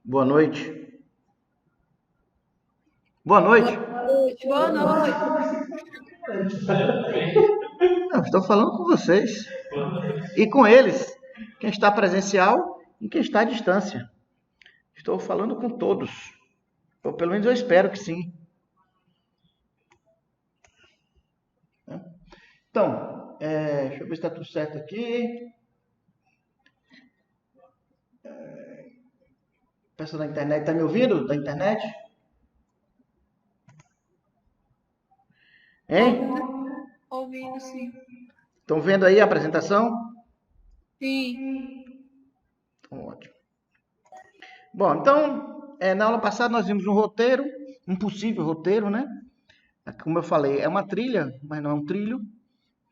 Boa noite. Boa noite. Boa noite. Não, estou falando com vocês e com eles, quem está presencial e quem está à distância. Estou falando com todos. Ou pelo menos eu espero que sim. Então, deixa eu ver se está tudo certo aqui. Pessoal da internet, está me ouvindo? Da internet? Ouvindo, Hein? ouvindo, sim. Estão vendo aí a apresentação? Sim. Então, ótimo. Bom, então, na aula passada nós vimos um roteiro, um possível roteiro, né? Como eu falei, é uma trilha, mas não é um trilho,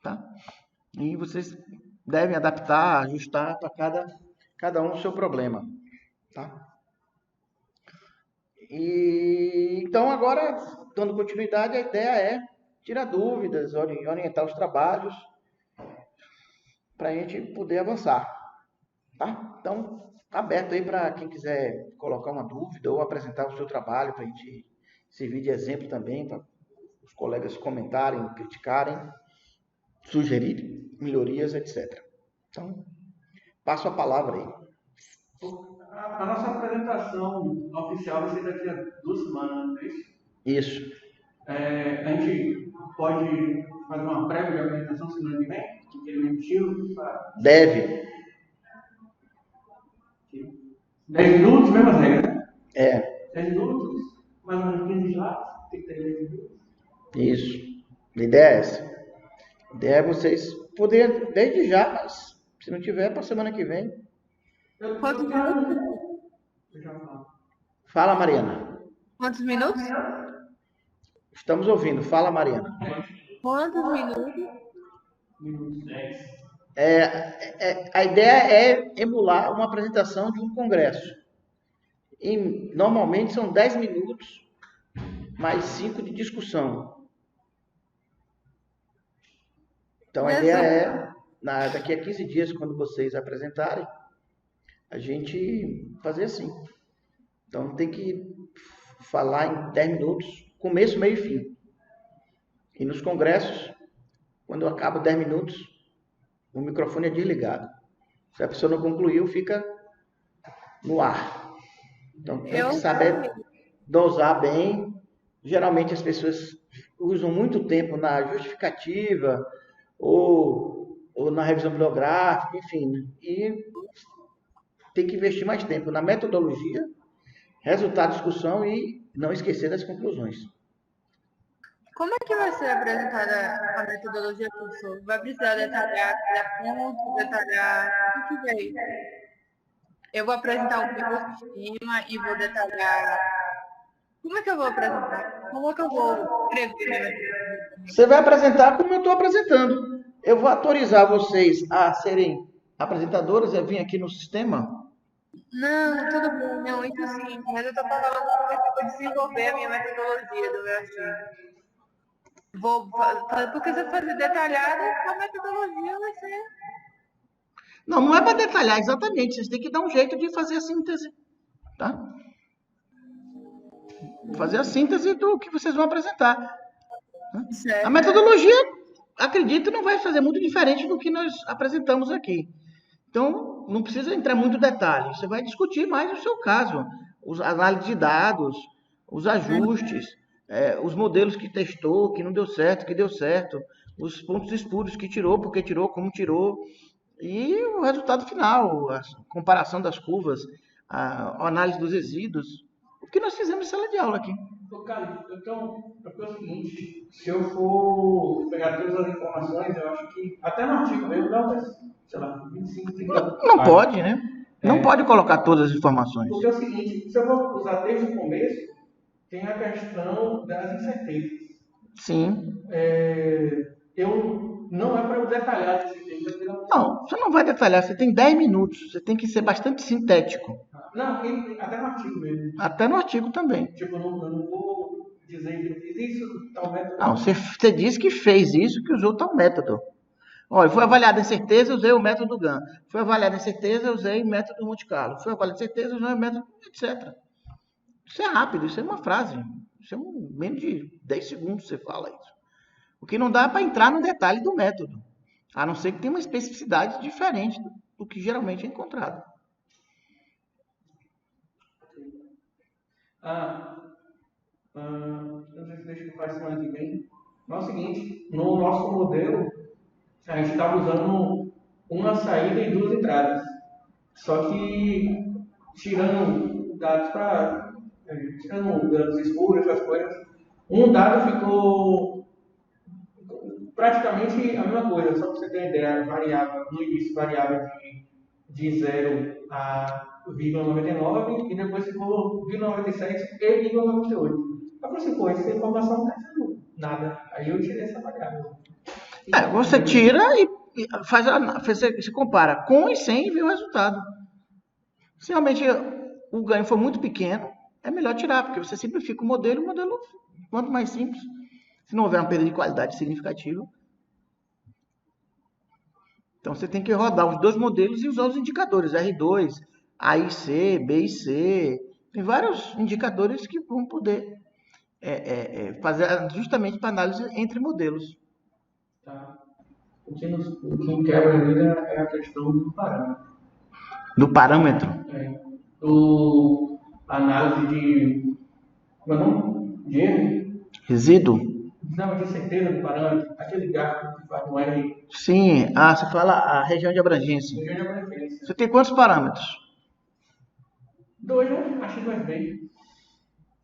tá? E vocês devem adaptar, ajustar para cada um o seu problema, tá? E então agora, dando continuidade, a ideia é tirar dúvidas, orientar os trabalhos para a gente poder avançar, tá? Então, aberto aí para quem quiser colocar uma dúvida ou apresentar o seu trabalho para a gente servir de exemplo também, para os colegas comentarem, criticarem, sugerir melhorias, etc. Então, passo a palavra aí. A nossa apresentação oficial vai ser daqui a 2 semanas, não é isso? Isso. A gente pode fazer uma prévia de apresentação semana que vem? Aquele mesmo estilo? Deve. 10 minutos, mesmas regras, né? 10 É, minutos, mais ou menos 15 slides, tem que ter 10 minutos. isso. A ideia é essa. A ideia é vocês poderem, desde já, mas se não tiver, para semana que vem. Quantos minutos? Eu já falo. Fala, Mariana. Quantos minutos? Estamos ouvindo. Fala, Mariana. Quantos minutos? Minutos 10. A ideia é emular uma apresentação de um congresso. E, normalmente são 10 minutos, mais 5 de discussão. Então, a ideia é, daqui a 15 dias, quando vocês apresentarem, a gente fazer assim. Então, tem que falar em 10 minutos, começo, meio e fim. E nos congressos, quando acaba 10 minutos, o microfone é desligado. Se a pessoa não concluiu, fica no ar. Então, tem que saber dosar bem. Geralmente, as pessoas usam muito tempo na justificativa ou na revisão bibliográfica, enfim. E tem que investir mais tempo na metodologia, resultado da discussão e não esquecer das conclusões. Como é que vai ser apresentada a metodologia, professor? Vai precisar detalhar cada ponto, detalhar o que veio? Eu vou apresentar o meu sistema e vou detalhar. Como é que eu vou apresentar? Como é que eu vou escrever minha metodologia? Você vai apresentar como eu estou apresentando. Eu vou autorizar vocês a serem apresentadoras, eu vim aqui no sistema. Não, tudo bem, não, isso sim. Mas eu estou falando como é que eu vou desenvolver a minha metodologia do meu artigo. Porque se eu fazer detalhado, a metodologia vai ser. Não, não é para detalhar exatamente, vocês têm que dar um jeito de fazer a síntese, tá? Fazer a síntese do que vocês vão apresentar. Certo. A metodologia, acredito, não vai fazer muito diferente do que nós apresentamos aqui. Então, não precisa entrar muito detalhe. Você vai discutir mais o seu caso, a análise de dados, os ajustes, os modelos que testou, que não deu certo, que deu certo, os pontos espúrios que tirou, porque tirou, como tirou, e o resultado final, a comparação das curvas, a análise dos resíduos, o que nós fizemos em sala de aula aqui. Cara, então, é o seguinte, se eu for pegar todas as informações, eu acho que até no artigo mesmo dá umas, sei lá, 25, 30. Não pode, né? Não pode colocar todas as informações. Porque é o seguinte, se eu vou usar desde o começo, tem a questão das incertezas. Sim. Não é para eu detalhar as incertezas. Não, você não vai detalhar, você tem 10 minutos, você tem que ser bastante sintético. Não, até no artigo mesmo. Até no artigo também. Tipo, eu não vou dizer que eu fiz isso, tal método. Não, você disse que fez isso, que usou tal método. Olha, foi avaliado em certeza, usei o método GAN. Foi avaliado em certeza, usei o método Monte Carlo. Foi avaliado em certeza, usei o método, etc. Isso é rápido, isso é uma frase. Isso é menos de 10 segundos você fala isso. O que não dá é para entrar no detalhe do método. A não ser que tenha uma especificidade diferente do que geralmente é encontrado. Eu não sei se deixa eu fazer semana que vem. Mas é o seguinte, no nosso modelo, a gente estava usando uma saída e duas entradas. Só que tirando dados para. Tirando dados escuros, essas coisas, um dado ficou praticamente a mesma coisa, só para você ter uma ideia, variava, no início variava de 0 a 0,99 e depois ficou 0,97 e 0,98. Eu falei assim, pô, essa informação não está dizendo nada. Aí eu tirei essa variável. Você tira e você compara com e sem e vê o resultado. Se realmente o ganho for muito pequeno, é melhor tirar, porque você simplifica o modelo quanto mais simples, se não houver uma perda de qualidade significativa. Então você tem que rodar os dois modelos e usar os indicadores R2, A e C, B e C. Tem vários indicadores que vão poder fazer justamente para análise entre modelos. Tá. O que quebra ali é a questão do parâmetro. Do parâmetro? Análise de. Como é o nome? De erro? Resíduo? Não, de certeza do parâmetro. Aquele gráfico que faz no R. Sim. Ah, você fala a região de abrangência. Região de abrangência. Você tem quantos parâmetros? 2, né? Achei mais bem.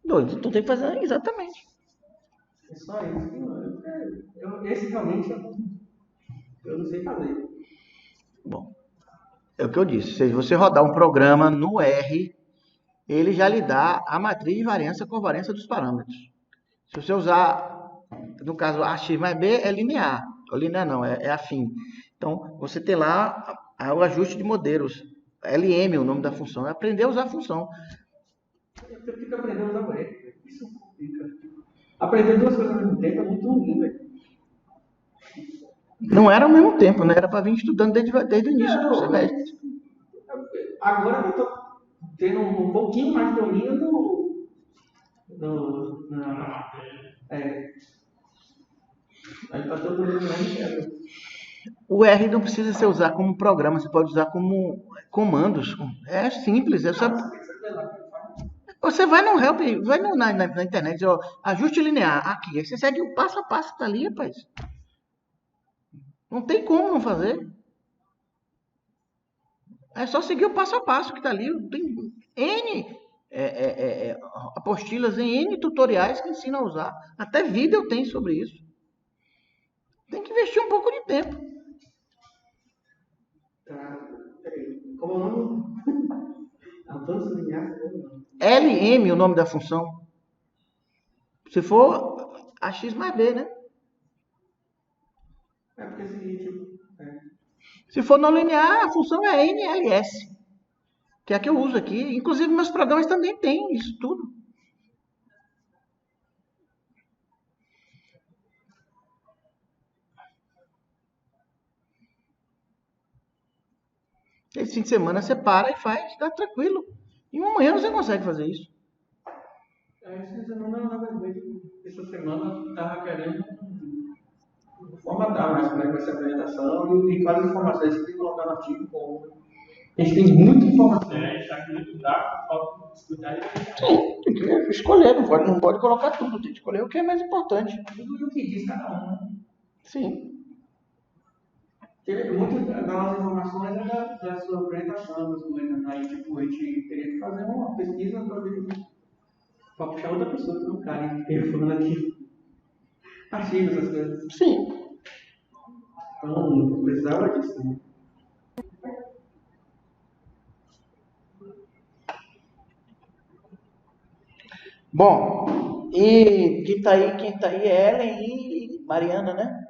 2. Então tem que fazer exatamente. É só isso. Esse realmente eu não sei fazer. Bom, é o que eu disse. Se você rodar um programa no R, ele já lhe dá a matriz de variância com covariância dos parâmetros. Se você usar, no caso, AX mais B, é linear. Ou linear não, é afim. Então, você tem lá o ajuste de modelos. LM é o nome da função. É aprender a usar a função. Você fica aprendendo a usar o R. Isso fica. Aprender duas coisas ao mesmo tempo é muito ruim, velho. Não era ao mesmo tempo, né? Era para vir estudando desde o início do semestre. Agora eu estou tendo um pouquinho mais de domínio aí está todo mundo mais. O R não precisa ser usado como programa, você pode usar como comandos. É simples, é só. Você vai no Help, vai na internet, ó, ajuste linear, aqui. Aí você segue o passo a passo que tá ali, rapaz. Não tem como não fazer. É só seguir o passo a passo que tá ali. Tem N apostilas em N tutoriais que ensinam a usar. Até vídeo tem sobre isso. Tem que investir um pouco de tempo. Como é o nome? Avanço linear? LM é o nome da função. Se for AX mais B, né? É porque é o seguinte. Se for não linear, a função é NLS, que é a que eu uso aqui. Inclusive, meus programas também têm isso tudo. Esse fim de semana você para e faz, tá tranquilo. Em uma manhã você consegue fazer isso. Essa semana, na verdade, essa semana eu estava querendo formatar mais como é que vai ser a apresentação e quais informações que tem que colocar no artigo. A gente tem muita informação. Está muito dado, falta escutar. Sim, tem que escolher, não pode colocar tudo, tem que escolher o que é mais importante. Tudo o que diz cada um, né? Sim. Muitas das nossas informações é da sua apresentação, das coisas. Aí, tipo, a gente teria que fazer uma pesquisa para puxar outra pessoa, que é um cara que falando aqui. Artigos, essas coisas. Sim. Então, eu precisava disso, né? Bom, e quem tá aí é Ellen e Mariana, né?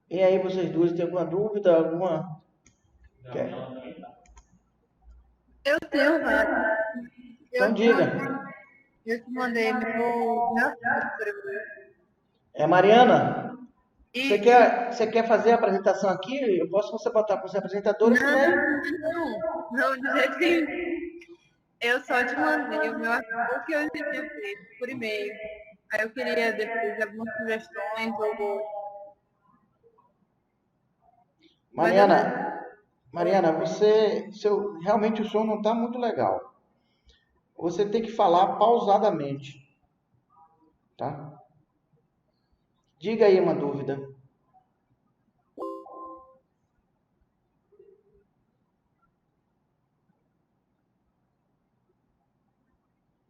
E aí, vocês duas, tem alguma dúvida? Alguma? Eu tenho várias. Então diga. Eu te mandei meu. É Mariana? Você E quer fazer a apresentação aqui? Eu posso você botar para ser apresentadora, se quiser. não, de jeito nenhum. Eu só te mandei o meu arquivo que eu já tinha feito por e-mail. Aí eu queria depois algumas sugestões ou. Mas eu não. Mariana, realmente o som não está muito legal. Você tem que falar pausadamente, tá? Diga aí uma dúvida.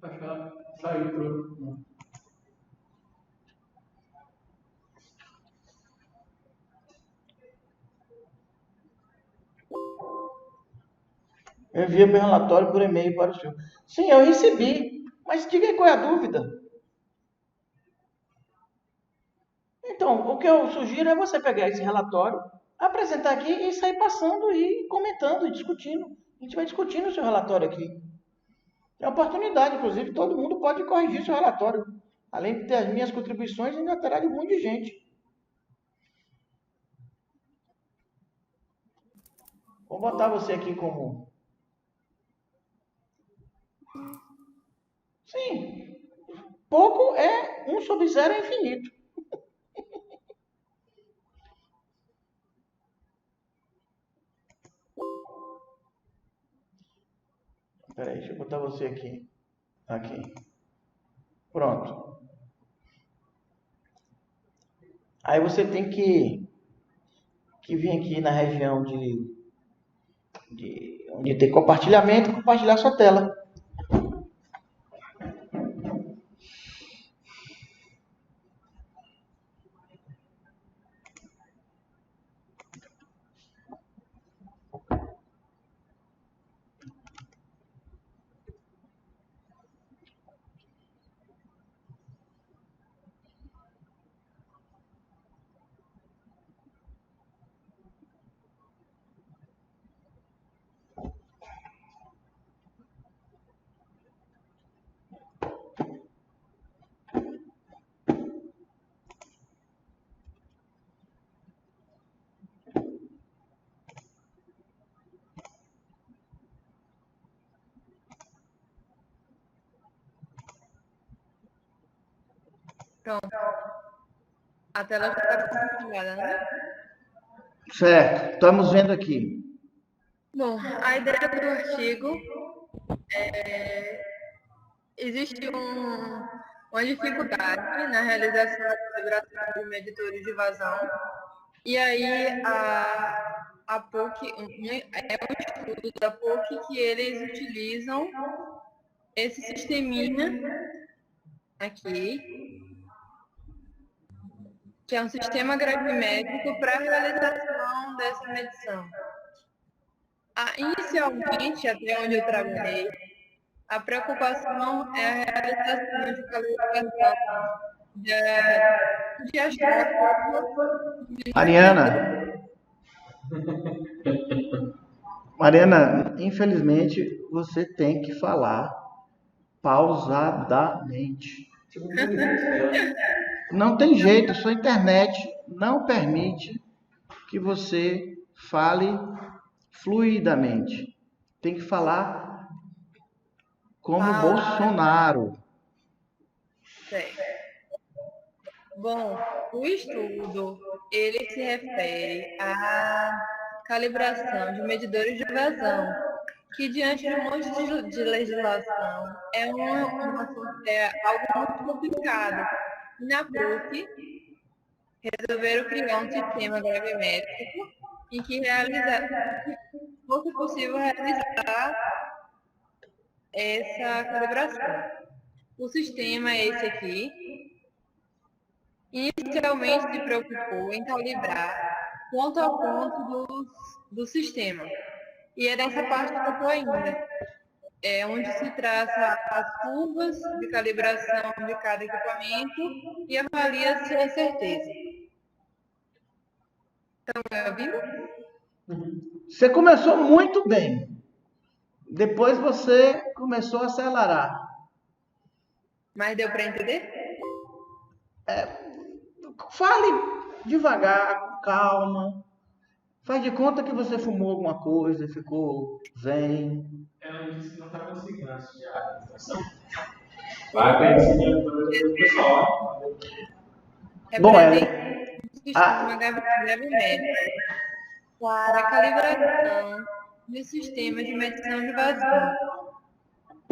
Acho que ela saiu pro. Eu enviei meu relatório por e-mail para o senhor. Sim, eu recebi, mas diga aí qual é a dúvida. Então, o que eu sugiro é você pegar esse relatório, apresentar aqui e sair passando e comentando e discutindo. A gente vai discutindo o seu relatório aqui. É uma oportunidade, inclusive, todo mundo pode corrigir seu relatório. Além de ter as minhas contribuições, ainda terá de um monte de gente. Vou botar você aqui como. Sim, pouco é 1/0 é infinito. Peraí, deixa eu botar você aqui. Aqui. Pronto. Aí você tem que vir aqui na região de onde tem compartilhamento e compartilhar sua tela. Pronto. A tela já está compartilhada, né? Certo, estamos vendo aqui. Bom, a ideia do artigo existe uma dificuldade na realização da calibração de medidores de vazão. E aí a PUC, é um estudo da PUC que eles utilizam esse sisteminha aqui, que é um sistema gravimétrico para a realização dessa medição. Inicialmente, até onde eu trabalhei, a preocupação é a realização de calibração de Mariana, infelizmente você tem que falar pausadamente. Não tem jeito, sua internet não permite que você fale fluidamente. Tem que falar como Bolsonaro. Certo. Bom, o estudo, ele se refere à calibração de medidores de vazão, que diante de um monte de legislação é algo muito complicado. Na PUC, resolveram criar um sistema gravimétrico em que fosse possível realizar essa calibração. O sistema é esse aqui. Inicialmente se preocupou em calibrar ponto a ponto do sistema. E é nessa parte que eu estou ainda. É onde se traça as curvas de calibração de cada equipamento e avalia se é certeza. Estão me ouvindo? Você começou muito bem. Depois você começou a acelerar. Mas deu para entender? Fale devagar, com calma. Faz de conta que você fumou alguma coisa, ficou zen. Ela disse que não está conseguindo assistir a apresentação. Vai conhecer o pessoal. Bom, Representa Ellen, um sistema gravimétrico para a calibração de sistemas de medição de vazão.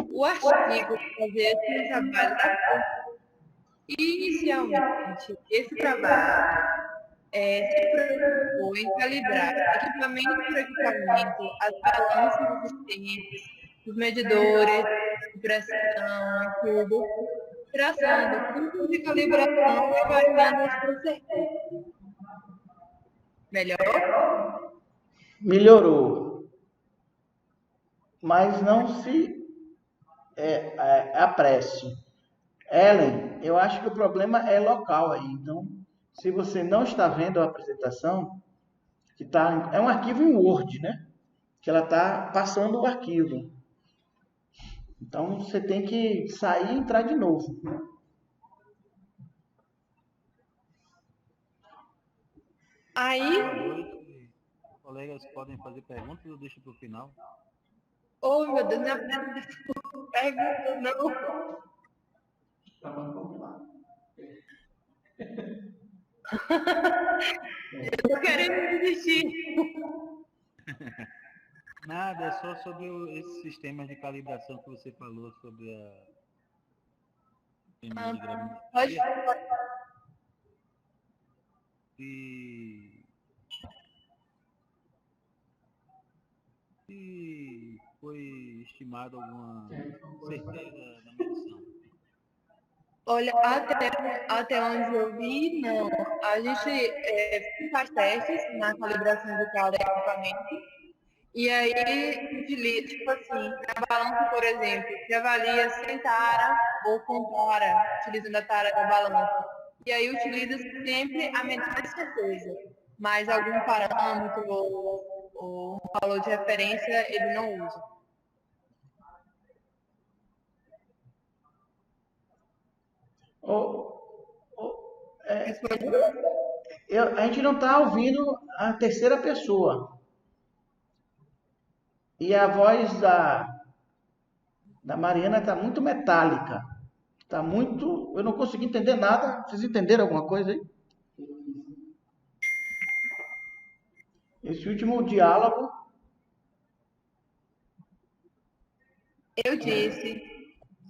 O artigo fazia esse trabalho da força. Inicialmente, esse trabalho se preocupou em calibrar equipamento por equipamento, as balanças existentes, os medidores de pressão e tudo, traçando pontos de calibração e avaliando as certezas. Melhor? melhorou, mas não se apresse. Ellen, eu acho que o problema é local aí. Então, se você não está vendo a apresentação, que é um arquivo em Word, né? Que ela está passando o arquivo. Então, você tem que sair e entrar de novo. Aí, Boa noite. Colegas podem fazer perguntas ou deixa para o final? oh meu Deus, não pergunta não. Eu tô querendo desistir. Nada, é só sobre esses sistemas de calibração que você falou sobre a sistema de Pode. gravimetria. E foi estimado alguma certeza na medição? Olha, até onde eu vi, não. A gente faz testes na calibração de cada equipamento. E aí, utiliza, tipo assim, na balança, por exemplo, se avalia sem tara ou com tara, utilizando a tara da balança. E aí utiliza sempre a medida de certeza. Mas algum parâmetro ou um valor de referência ele não usa. A gente não está ouvindo a terceira pessoa. E a voz da Mariana está muito metálica. Está muito. Eu não consegui entender nada. Vocês entenderam alguma coisa aí? Esse último diálogo. Eu disse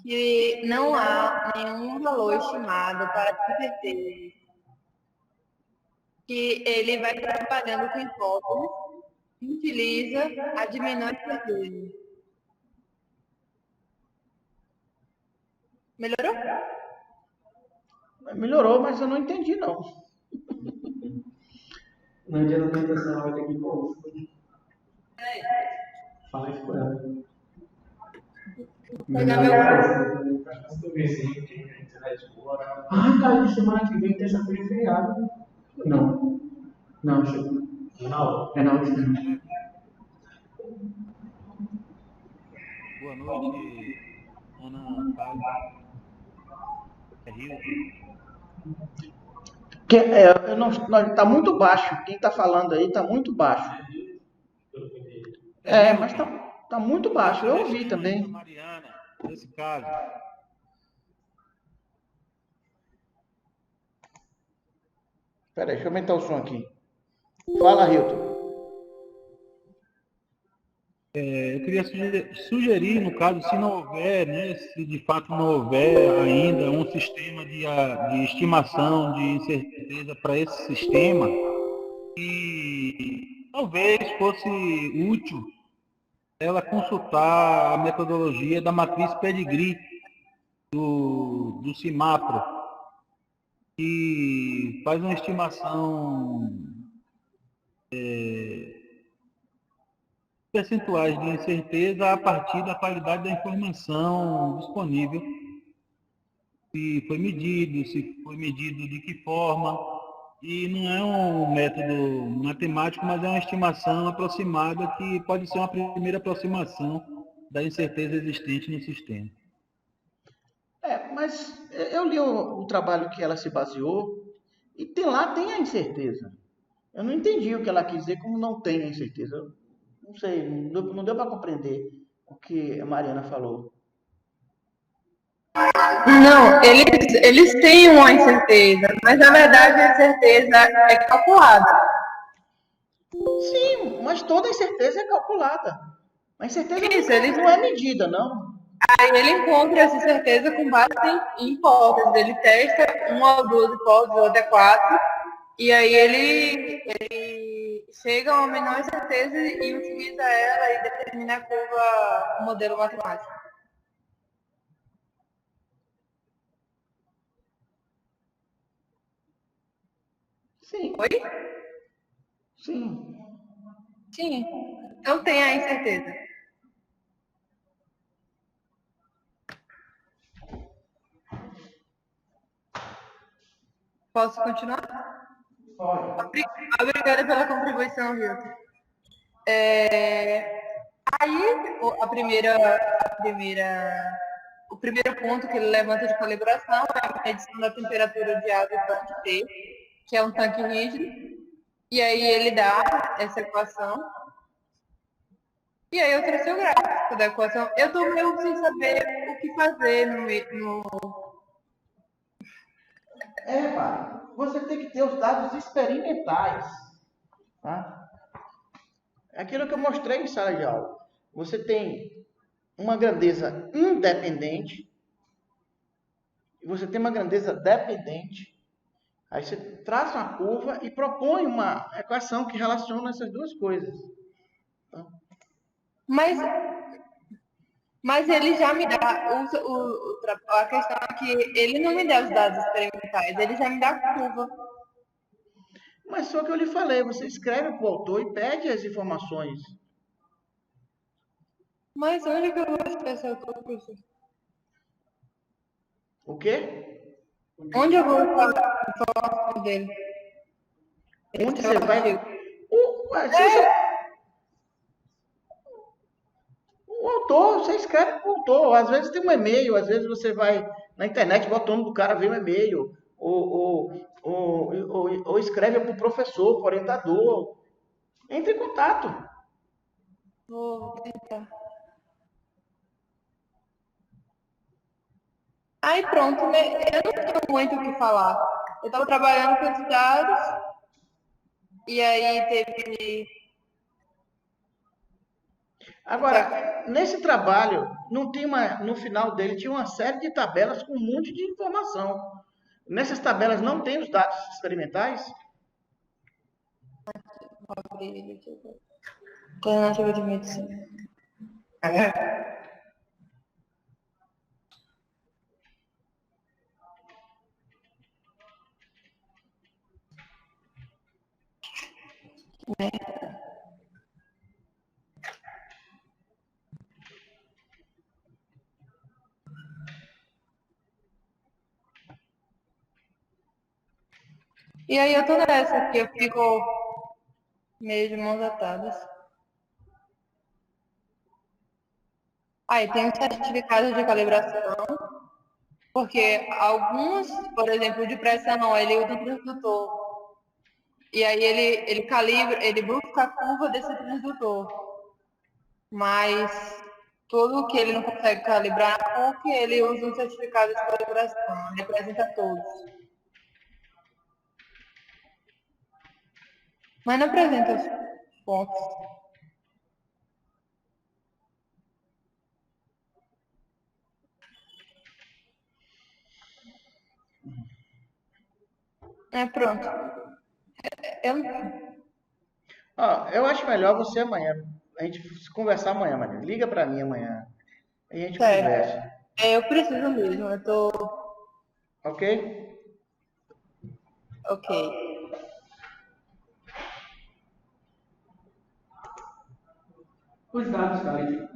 que não há nenhum valor estimado para certeza. Que ele vai trabalhando com hipóteses e utiliza a de menor certeza. Melhorou? Melhorou, mas eu não entendi, não. No dia da apresentação, ela vai ter que ir para Fala isso com ela. Pegar meu cara, semana que vem, terça-feira, feriado. Não. Não, chegou. Não. É na última. Boa noite, Ana Paula. Tá muito baixo. Quem está falando aí está muito baixo. Mas tá muito baixo. Eu ouvi também. Mariana, nesse caso. Peraí, deixa eu aumentar o som aqui. Fala, Hilton. Eu queria sugerir, no caso, se não houver, né, se de fato não houver ainda um sistema de estimação de incerteza para esse sistema, que talvez fosse útil ela consultar a metodologia da matriz Pedigree do CIMAPRO, que faz uma estimação percentuais de incerteza a partir da qualidade da informação disponível. Se foi medido de que forma, e não é um método matemático, mas é uma estimação aproximada que pode ser uma primeira aproximação da incerteza existente no sistema. Mas eu li o trabalho que ela se baseou E tem a incerteza. Eu não entendi o que ela quis dizer como não tem a incerteza. Eu não sei, não deu para compreender o que a Mariana falou. Não, eles têm uma incerteza, mas na verdade a incerteza é calculada. Sim, mas toda incerteza é calculada. A incerteza Isso, não é medida, não. aí ele encontra essa certeza com base em hipóteses. Ele testa uma ou duas hipóteses, ou até quatro, e aí ele chega a uma menor incerteza e utiliza ela e determina a curva, o modelo matemático. Sim, Oi? sim. Sim. Então tem a incerteza. Posso continuar? Pode. Obrigada pela contribuição, Hilton. Aí, o primeiro ponto que ele levanta de calibração é a medição da temperatura de água do tanque T, que é um tanque rígido. E aí ele dá essa equação. E aí eu tracei o gráfico da equação. Eu estou meio sem saber o que fazer no... Pai, você tem que ter os dados experimentais. Tá? É aquilo que eu mostrei em sala de aula. Você tem uma grandeza independente e você tem uma grandeza dependente. Aí você traça uma curva e propõe uma equação que relaciona essas duas coisas. Tá? Mas ele já me dá. A questão é que ele não me dá os dados experimentais, ele já me dá a curva. Mas só que eu lhe falei, você escreve para o autor e pede as informações. Mas onde que eu vou achar esse autor, professor? O quê? Onde eu vou falar informações dele? Onde Esse é o você vai. artigo. O autor, você escreve para o autor. Às vezes tem um e-mail, às vezes você vai na internet, bota o nome do cara, vê um e-mail. Ou escreve para o professor, para o orientador. Entre em contato. Vou tentar. Aí pronto, né? Eu não tenho muito o que falar. Eu estava trabalhando com esses dados, e aí teve. Agora, nesse trabalho, não tinha no final dele tinha uma série de tabelas com um monte de informação. Nessas tabelas não tem os dados experimentais? Alternativa de medicina. E aí eu tô nessa aqui, eu fico meio de mãos atadas. Aí tem os certificados de calibração, porque alguns, por exemplo, de pressão, ele usa um transdutor. E aí ele calibra, ele busca a curva desse transdutor. Mas tudo que ele não consegue calibrar na PUC, ele usa um certificado de calibração, ele apresenta todos. Mas não apresenta os pontos. Pronto. Eu acho melhor você amanhã. A gente conversar amanhã, Maria. Liga para mim amanhã. Aí a gente conversa. Eu preciso mesmo, eu tô... Ok? Ok. Os dados, Khalid,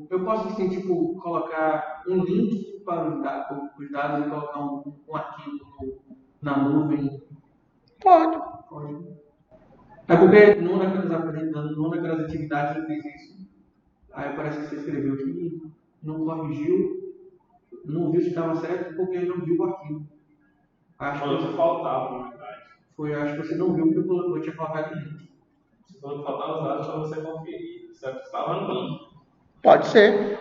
eu posso, assim, tipo, colocar um link para os dados e colocar um arquivo na nuvem? Pode. Pode. É porque numa daquelas atividades eu fiz isso. Aí parece que você escreveu que não corrigiu. não viu se estava certo porque não viu o arquivo. Acho Falou que faltava, na verdade. acho que você não viu porque eu tinha colocado link. Você falou que faltavam os dados para você conferir. Certo? Estava no link. Pode ser.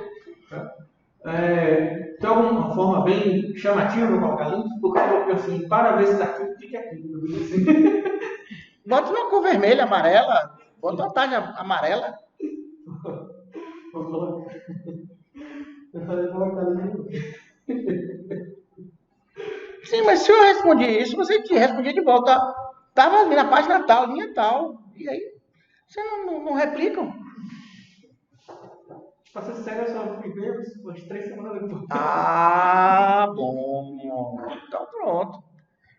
Tem alguma forma bem chamativa para colocar link? Porque eu penso assim, para ver se daqui, fica aqui. Bota uma cor vermelha, amarela. Bota uma tarja amarela. Vou colocar. Eu falei colocar link. Sim, mas se eu respondi isso, você te respondia de volta. Tava ali na página tal, linha tal. E aí, você não replicam? Pra ser sério, eu só fui ver umas 3 semanas depois. Ah, bom. Então pronto.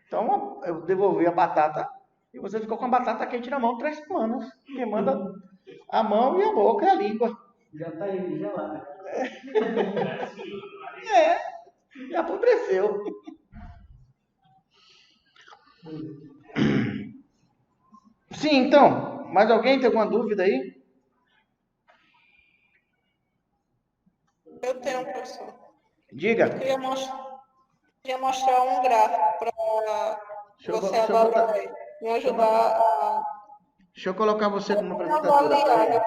Então eu devolvi a batata e você ficou com a batata quente na mão 3 semanas. Queimando a mão e a boca e a língua. Já tá aí, gelada. Já apodreceu. Sim, então. Mais alguém tem alguma dúvida aí? Eu tenho, professor. Diga. Eu queria mostrar um gráfico para você avaliar aí. Me ajudar a Deixa eu colocar você como apresentadora. avaliar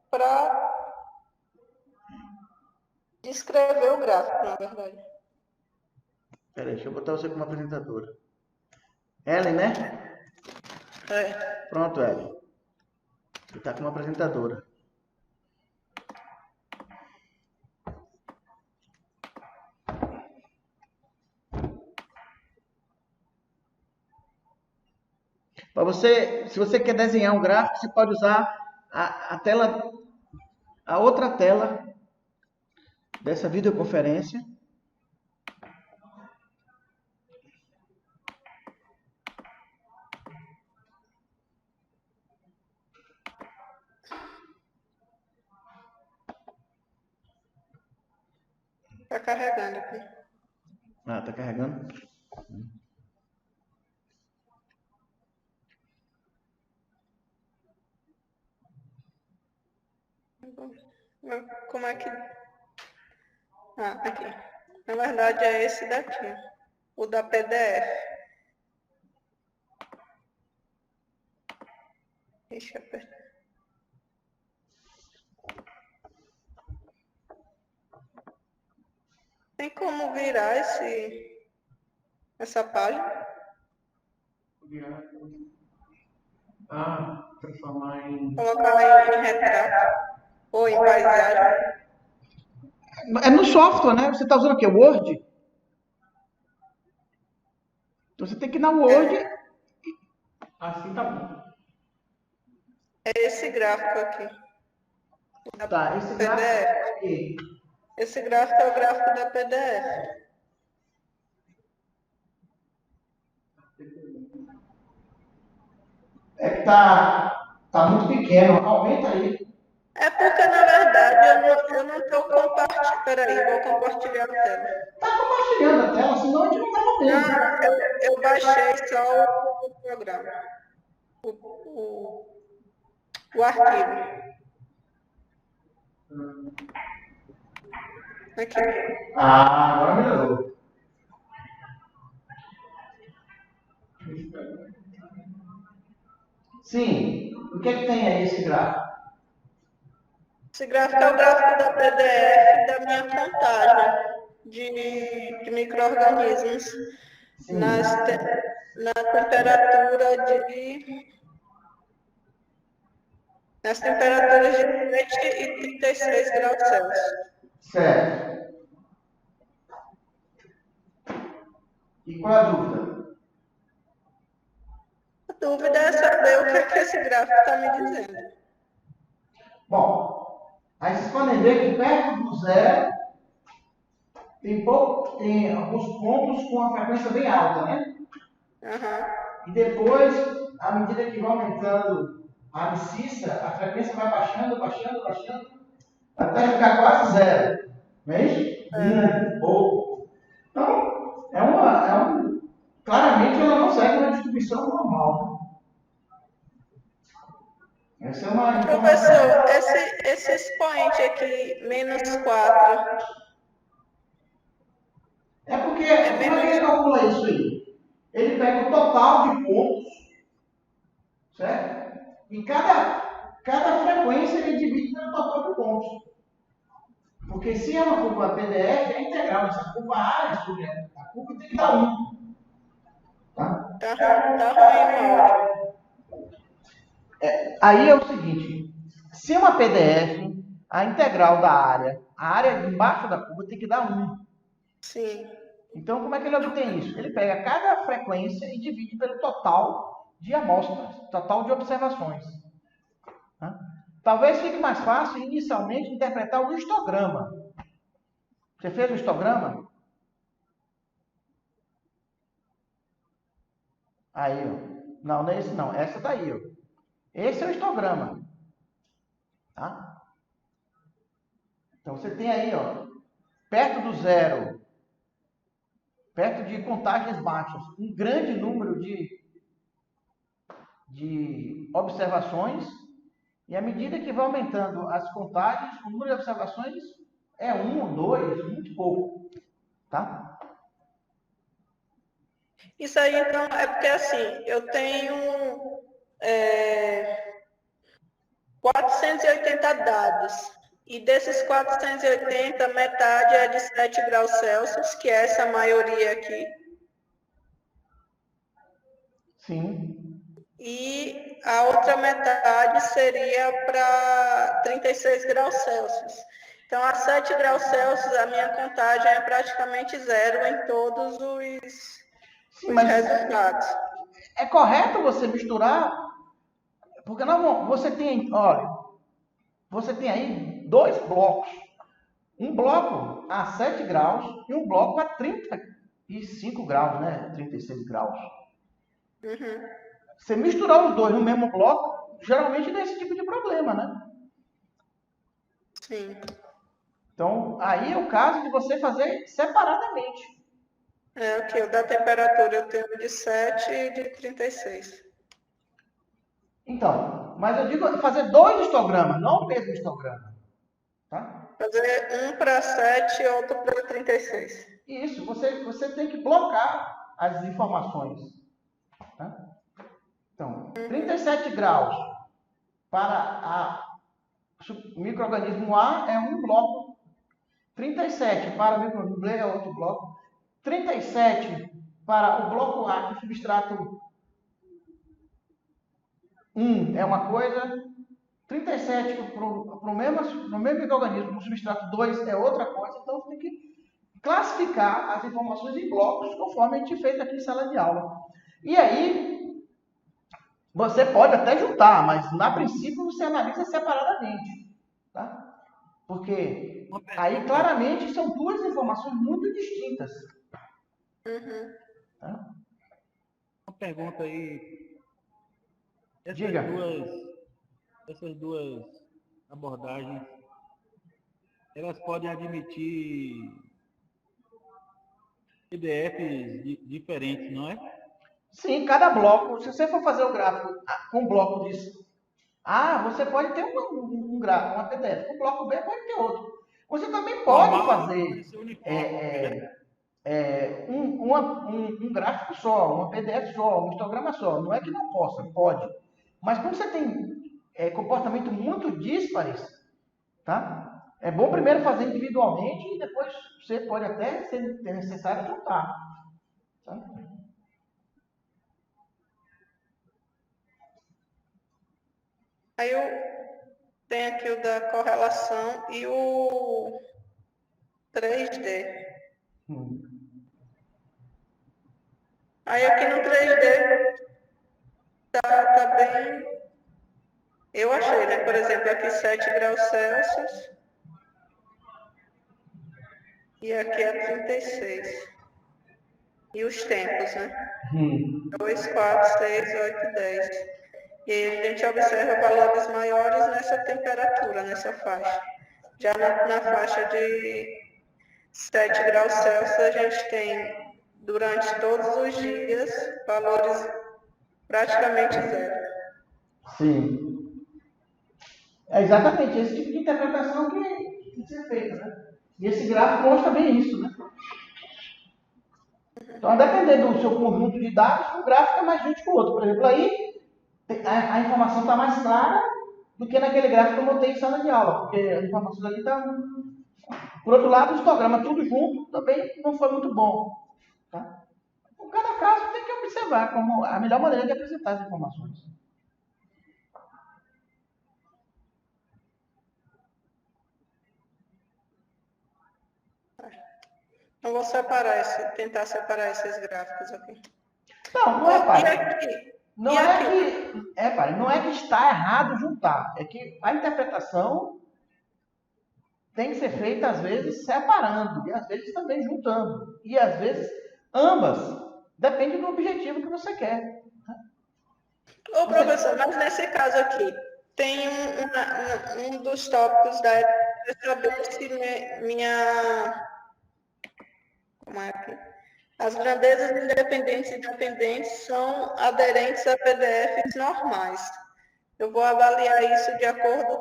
para descrever o gráfico, na verdade. Peraí, deixa eu botar você como apresentadora. Ellen, né? É. Pronto, Ellen. Você está como apresentadora. Para você, se você quer desenhar um gráfico, você pode usar a tela, a outra tela dessa videoconferência. Está carregando aqui. Ah, tá carregando. Como é que... Ah, aqui. Na verdade é esse daqui. O da PDF. Deixa eu apertar. Tem como virar essa página? Transformar em... Colocar em retrato ou em paisagem? É no software, né? Você está usando o quê? Word? Então você tem que ir na Word. Assim tá bom. É esse gráfico aqui. Tá, esse PDF. gráfico é o quê? Esse gráfico é o gráfico da PDF. É que tá muito pequeno. Aumenta aí. É porque, na verdade, eu não estou compartilhando. Peraí, vou compartilhar a tela. Tá compartilhando a tela, senão a gente não tava vendo. Não, eu baixei só o programa. O arquivo. Aqui. Ah, agora melhorou. Sim. O que é que tem aí esse gráfico? Esse gráfico é o gráfico da PDF da minha contagem de micro-organismos na temperatura nas temperaturas de 7 e 36 graus Celsius. Certo. E qual é a dúvida? A dúvida é saber o que é que esse gráfico está me dizendo. Bom, aí vocês podem ver que perto do zero tem alguns pontos com uma frequência bem alta, né? Uhum. E depois, à medida que vai aumentando a abscissa, a frequência vai baixando, até ficar quase zero. Não é isso? Pouco. Então, claramente ela não segue uma distribuição normal. Né? Essa é uma Professor, esse expoente aqui, -4, porque como é que ele calcula isso aí? Ele pega o total de pontos, certo? E cada frequência ele divide pelo total de pontos. Porque se é uma curva PDF, é integral. Essa curva área sobre a curva tem que dar 1. Tá? Tá ruim o áudio. Aí é o seguinte, se é uma PDF, a integral da área, a área embaixo da curva tem que dar 1. Sim. Então, como é que ele obtém isso? Ele pega cada frequência e divide pelo total de amostras, total de observações. Tá? Talvez fique mais fácil, inicialmente, interpretar o histograma. Você fez o histograma? Aí, ó. Não, não é esse não. Essa daí, ó. Esse é o histograma. Tá? Então, você tem aí, ó, perto do zero, perto de contagens baixas, um grande número de observações, e à medida que vai aumentando as contagens, o número de observações é 1 ou 2, muito pouco. Tá? Isso aí, então, é porque assim, eu tenho 480 dados. E desses 480, metade é de 7 graus Celsius, que é essa maioria aqui. Sim. E a outra metade seria para 36 graus Celsius. Então, a 7 graus Celsius, a minha contagem é praticamente zero em todos Sim, os mas resultados. é correto você misturar, porque não, você tem, olha, você tem aí 2 blocos. Um bloco a 7 graus e um bloco a 35 graus, né? 36 graus. Uhum. Você misturar os dois no mesmo bloco, geralmente dá esse tipo de problema, né? Sim. Então, aí é o caso de você fazer separadamente. Ok, o da temperatura eu tenho de 7 e de 36. Então, mas eu digo fazer 2 histogramas, não o mesmo histograma. Tá? Fazer um para 7 e outro para 36. Isso, você tem que blocar as informações. Tá? Então, 37 graus para o micro-organismo A é um bloco. 37 para o micro-organismo B é outro bloco. 37 para o bloco A, que é o substrato 1 é uma coisa. 37 para o mesmo micro-organismo, o substrato 2 é outra coisa. Então, você tem que classificar as informações em blocos, conforme a gente fez aqui em sala de aula. E aí, você pode até juntar, mas, a princípio, você analisa separadamente. Tá? Porque aí, claramente, são 2 informações muito distintas. Uhum. Tá? Uma pergunta aí. Diga. Essas duas abordagens, elas podem admitir PDFs diferentes, não é? Sim, cada bloco. Se você for fazer o gráfico com um bloco de A, você pode ter um gráfico, uma PDF. Com o bloco B pode ter outro. Você também pode Normal, fazer pode ser uniforme, um gráfico só, uma PDF só, um histograma só. Não é que não possa, pode. Mas quando você tem comportamento muito díspares, tá? É bom primeiro fazer individualmente e depois você pode até, se necessário, juntar. Tá? Aí eu tenho aqui o da correlação e o 3D. Aí aqui no 3D tá bem... Eu achei, né? Por exemplo, aqui 7 graus Celsius e aqui é 36. E os tempos, né? 2, 4, 6, 8, 10. E aí a gente observa valores maiores nessa temperatura, nessa faixa. Já na faixa de 7 graus Celsius, a gente tem, durante todos os dias, valores praticamente zero. Sim. É exatamente esse tipo de interpretação que tem que ser feita, né? E esse gráfico mostra bem isso, né? Então, a depender do seu conjunto de dados, um gráfico é mais útil que o outro. Por exemplo, aí a informação está mais clara do que naquele gráfico que eu botei em sala de aula, porque as informações ali estão... Por outro lado, o histograma tudo junto também não foi muito bom. Tá? Em cada caso, tem que observar como a melhor maneira de apresentar as informações. Eu vou tentar separar esses gráficos aqui. Não é, E pai. aqui? Não E é aqui? pai, não é que está errado juntar. É que a interpretação tem que ser feita, às vezes, separando. E, às vezes, também juntando. E, às vezes, ambas. Depende do objetivo que você quer. Ô, professor, mas nesse caso aqui, tem um dos tópicos da é saber se como é que... As grandezas independentes e dependentes são aderentes a PDFs normais. Eu vou avaliar isso de acordo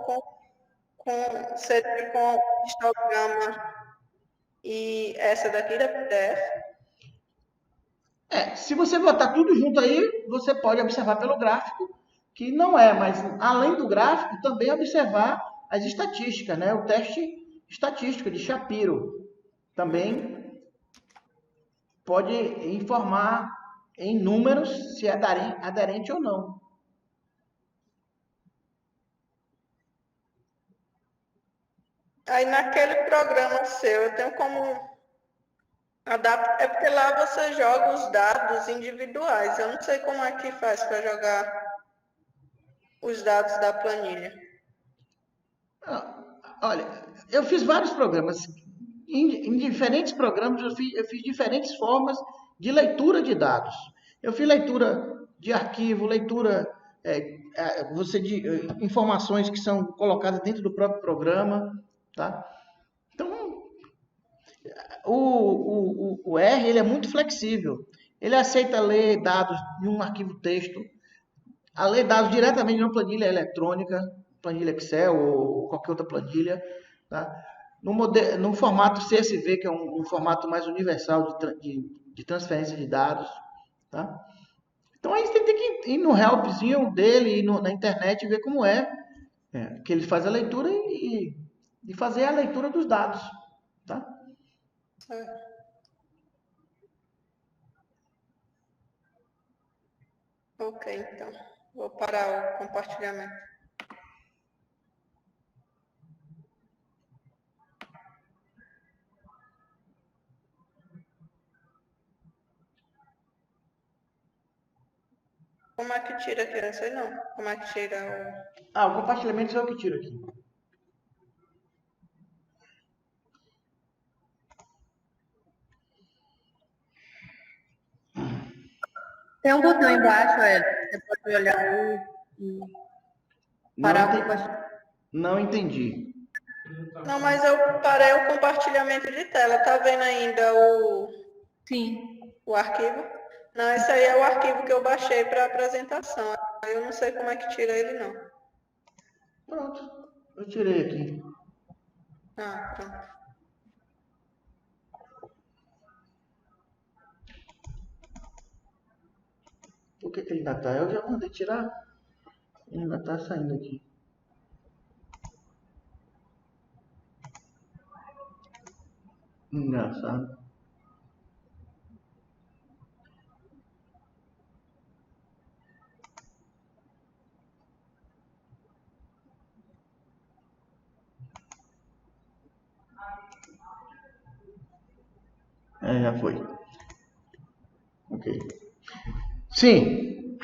com o histograma e essa daqui da PDF. Se você botar tudo junto aí, você pode observar pelo gráfico, que não é, mas além do gráfico, também observar as estatísticas, né? O teste estatístico de Shapiro também pode informar em números se é aderente ou não. Aí naquele programa seu, eu tenho como adaptar, é porque lá você joga os dados individuais. Eu não sei como é que faz para jogar os dados da planilha. Olha, eu fiz vários programas. Em diferentes programas eu fiz diferentes formas de leitura de dados. Eu fiz leitura de arquivo, leitura de informações que são colocadas dentro do próprio programa, tá? Então, o R ele é muito flexível. Ele aceita ler dados em um arquivo texto, a ler dados diretamente em uma planilha eletrônica, planilha Excel ou qualquer outra planilha, tá? No formato CSV, que é um formato mais universal de transferência de dados, tá? Então aí você tem que ir no helpzinho dele, na internet e ver como que ele faz a leitura e fazer a leitura dos dados, tá? Ok, então. Vou parar o compartilhamento. Como é que tira aqui? Eu não sei não. Como é que tira o... O compartilhamento é o que tiro aqui. Tem um botão embaixo, você pode olhar e parar o compartilhamento. Não entendi. Não, mas eu parei o compartilhamento de tela. Tá vendo ainda o arquivo? Não, esse aí é o arquivo que eu baixei para apresentação. Eu não sei como é que tira ele, não. Pronto, eu tirei aqui. Pronto. Por que ele ainda está? Eu já mandei tirar. Ele ainda está saindo aqui. Engraçado. Já foi. Ok. Sim.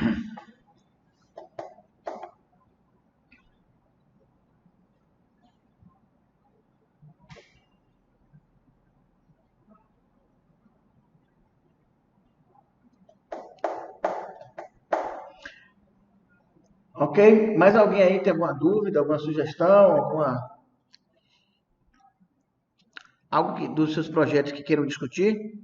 Ok? Mais alguém aí tem alguma dúvida, alguma sugestão, algo dos seus projetos que queiram discutir?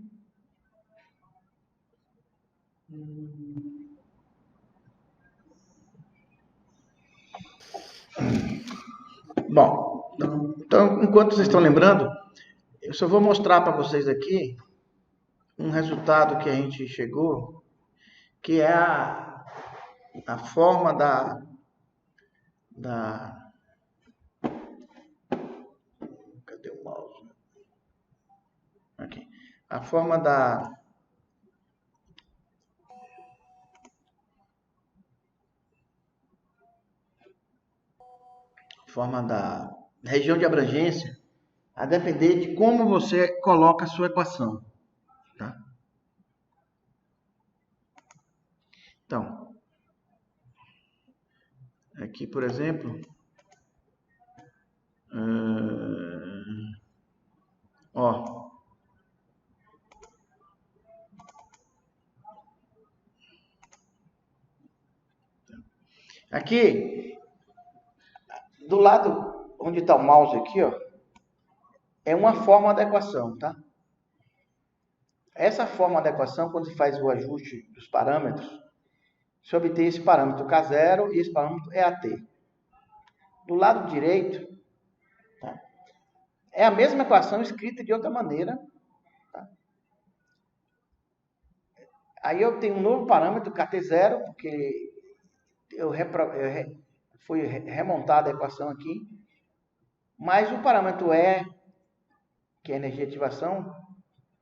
Bom, então, enquanto vocês estão lembrando, eu só vou mostrar para vocês aqui um resultado que a gente chegou, que é a forma cadê o mouse? Aqui. A forma da região de abrangência a depender de como você coloca a sua equação, tá? Então, aqui, por exemplo, ó, aqui, do lado onde está o mouse aqui, ó, é uma forma da equação, tá? Essa forma da equação, quando se faz o ajuste dos parâmetros, se obtém esse parâmetro K0 e esse parâmetro EAT. Do lado direito, tá? É a mesma equação escrita de outra maneira. Tá? Aí eu tenho um novo parâmetro KT0, porque foi remontada a equação aqui. Mas o parâmetro E, que é a energia de ativação,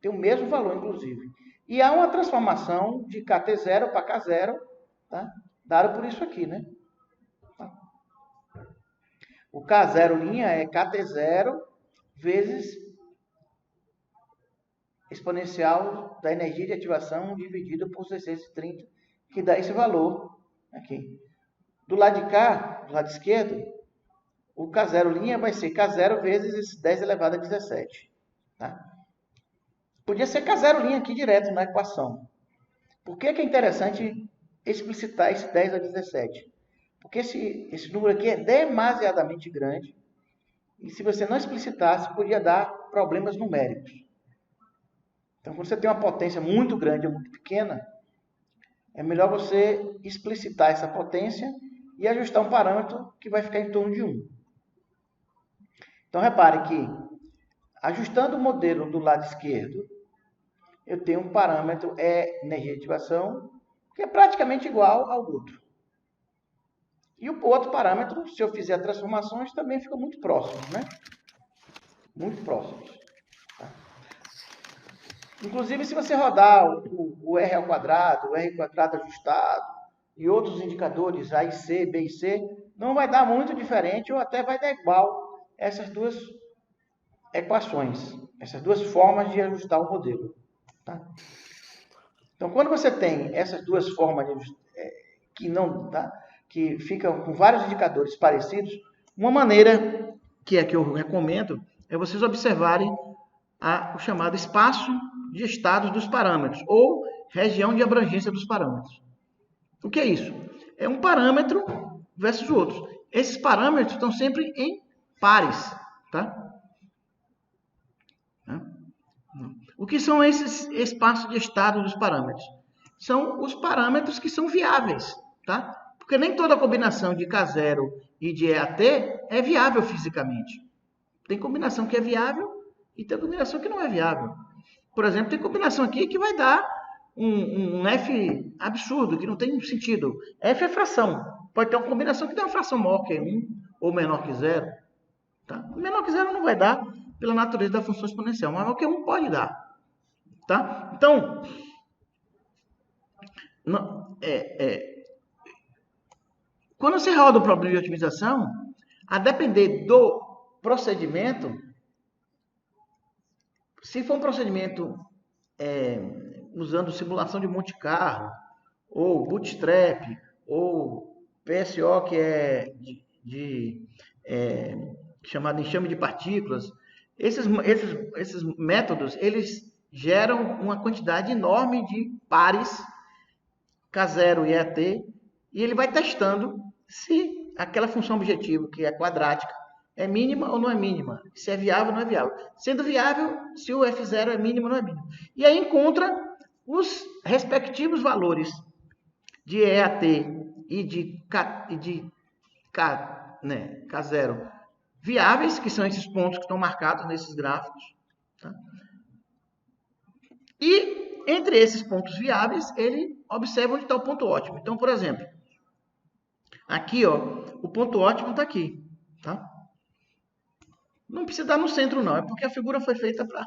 tem o mesmo valor, inclusive. E há uma transformação de KT0 para K0, tá? Dado por isso aqui, né? O K0' é KT0 vezes exponencial da energia de ativação dividido por 630, que dá esse valor aqui. Do lado de cá, do lado esquerdo, o K0' vai ser K0 vezes 10 elevado a 17. Tá? Podia ser K0' aqui direto na equação. Por que é interessante explicitar esse 10 a 17? Porque esse número aqui é demasiadamente grande. E se você não explicitasse, podia dar problemas numéricos. Então, quando você tem uma potência muito grande ou muito pequena, é melhor você explicitar essa potência e ajustar um parâmetro que vai ficar em torno de 1. Então, repare que, ajustando o modelo do lado esquerdo, eu tenho um parâmetro energia de ativação, que é praticamente igual ao outro. E o outro parâmetro, se eu fizer transformações, também fica muito próximos, né? Muito próximos. Tá? Inclusive, se você rodar o R ao quadrado, o R quadrado ajustado e outros indicadores A e C, B e C, não vai dar muito diferente ou até vai dar igual essas duas equações, essas duas formas de ajustar o modelo. Tá? Então, quando você tem essas duas formas que ficam com vários indicadores parecidos, uma maneira que eu recomendo é vocês observarem o chamado espaço de estados dos parâmetros, ou região de abrangência dos parâmetros. O que é isso? É um parâmetro versus outros. Esses parâmetros estão sempre em pares. Tá? O que são esses espaços de estado dos parâmetros? São os parâmetros que são viáveis. Tá? Porque nem toda combinação de K0 e de EAT é viável fisicamente. Tem combinação que é viável e tem combinação que não é viável. Por exemplo, tem combinação aqui que vai dar um F absurdo, que não tem sentido. F é fração. Pode ter uma combinação que dá uma fração maior que 1 ou menor que 0. Tá? Menor que 0 não vai dar pela natureza da função exponencial, mas maior que 1 pode dar. Tá? Então, quando você roda o problema de otimização, a depender do procedimento, se for um procedimento usando simulação de Monte Carlo, ou Bootstrap, ou PSO, que é chamado enxame de partículas, esses métodos, eles geram uma quantidade enorme de pares, K0 e EAT, e ele vai testando se aquela função objetivo, que é quadrática, é mínima ou não é mínima, se é viável ou não é viável. Sendo viável, se o F0 é mínimo ou não é mínimo. E aí encontra os respectivos valores de EAT e de K0 viáveis, que são esses pontos que estão marcados nesses gráficos. Tá? E entre esses pontos viáveis, ele observa onde está o ponto ótimo. Então, por exemplo, aqui, ó, o ponto ótimo está aqui, tá? Não precisa estar no centro, não. É porque a figura foi feita para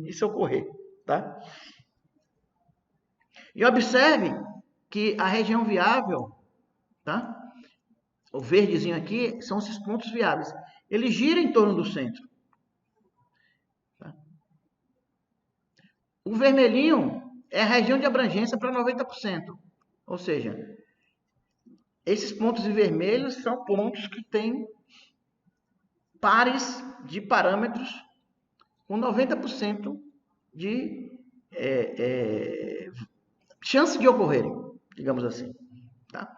isso ocorrer, tá? E observe que a região viável, tá? O verdezinho aqui são esses pontos viáveis. Ele gira em torno do centro. Tá? O vermelhinho é a região de abrangência para 90%. Ou seja, esses pontos vermelhos são pontos que têm pares de parâmetros com 90% de chance de ocorrerem, digamos assim. Tá?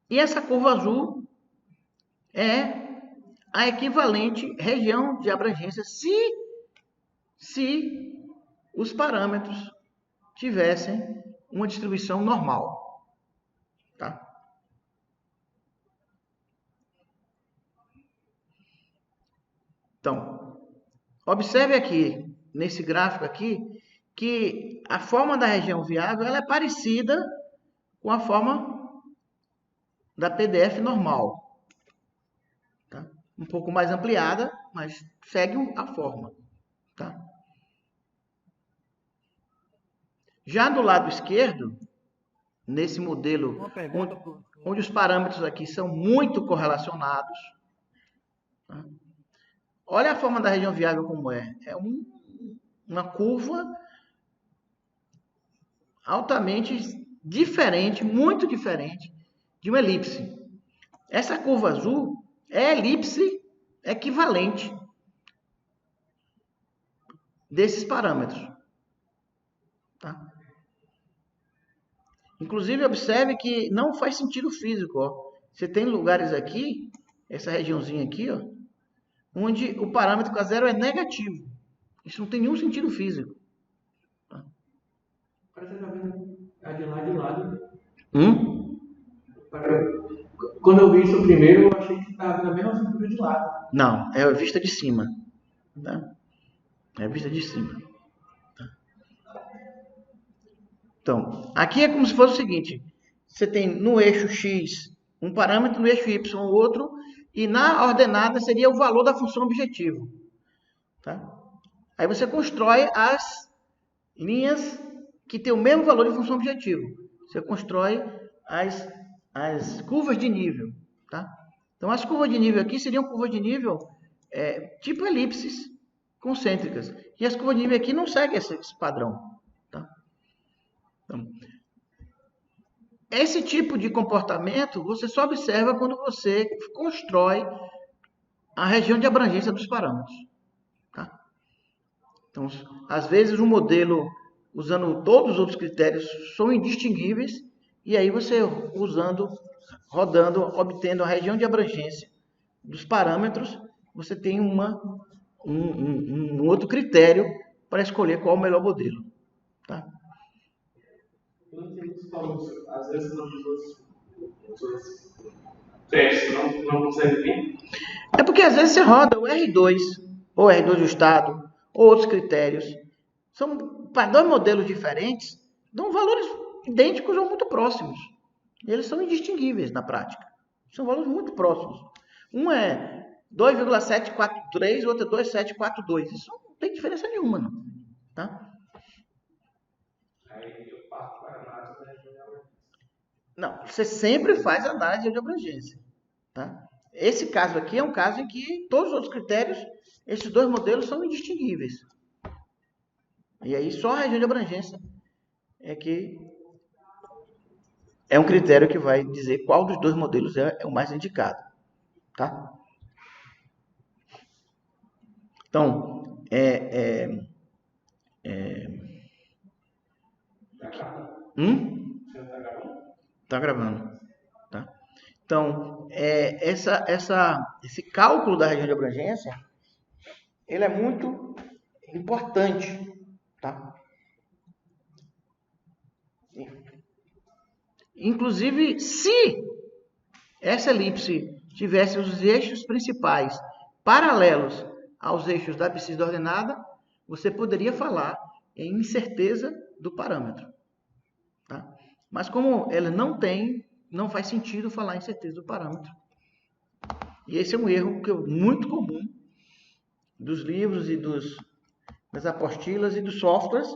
E essa curva azul é a equivalente região de abrangência se os parâmetros tivessem uma distribuição normal. Tá? Então, observe aqui, nesse gráfico aqui, que a forma da região viável ela é parecida com a forma da PDF normal. Tá? Um pouco mais ampliada, mas segue a forma. Tá? Já do lado esquerdo, nesse modelo, onde os parâmetros aqui são muito correlacionados, tá? Olha a forma da região viável como é. É uma curva altamente diferente, muito diferente de uma elipse. Essa curva azul é a elipse equivalente desses parâmetros. Tá? Inclusive, observe que não faz sentido físico. Ó. Você tem lugares aqui, essa regiãozinha aqui, ó, onde o parâmetro K0 é negativo. Isso não tem nenhum sentido físico. Tá? Parece que tá vendo a de lá de lado. Quando eu vi isso primeiro, eu achei que estava na mesma figura de lado. Não, é a vista de cima. Tá? É a vista de cima. Tá? Então, aqui é como se fosse o seguinte. Você tem no eixo X um parâmetro, no eixo Y outro, e na ordenada seria o valor da função objetivo. Tá? Aí você constrói as linhas que têm o mesmo valor de função objetivo. Você constrói as curvas de nível. Tá? Então, as curvas de nível aqui seriam curvas de nível tipo elipses concêntricas. E as curvas de nível aqui não seguem esse padrão. Tá? Então, esse tipo de comportamento você só observa quando você constrói a região de abrangência dos parâmetros. Tá? Então, às vezes um modelo usando todos os outros critérios são indistinguíveis e aí você rodando, obtendo a região de abrangência dos parâmetros, você tem um outro critério para escolher qual é o melhor modelo. Tá? Às vezes os testes não conseguem vir. É porque às vezes você roda o R2, ou R2 ajustado, ou outros critérios. São para dois modelos diferentes, dão valores idênticos ou muito próximos. E eles são indistinguíveis na prática. São valores muito próximos. Um é 2,743, o outro é 2,742. Isso não tem diferença nenhuma, não. Tá? Aí eu parto para a análise da região de abrangência. Não, você sempre faz análise de abrangência. Tá? Esse caso aqui é um caso em que todos os outros critérios, esses dois modelos são indistinguíveis. E aí só a região de abrangência é que é um critério que vai dizer qual dos dois modelos é o mais indicado. Tá? Então, Tá gravando. Tá? Então, esse cálculo da região de abrangência, ele é muito importante. Tá? Inclusive, se essa elipse tivesse os eixos principais paralelos aos eixos da abscissa ordenada, você poderia falar em incerteza do parâmetro. Tá? Mas como ela não faz sentido falar em certeza do parâmetro. E esse é um erro muito comum dos livros e das apostilas e dos softwares,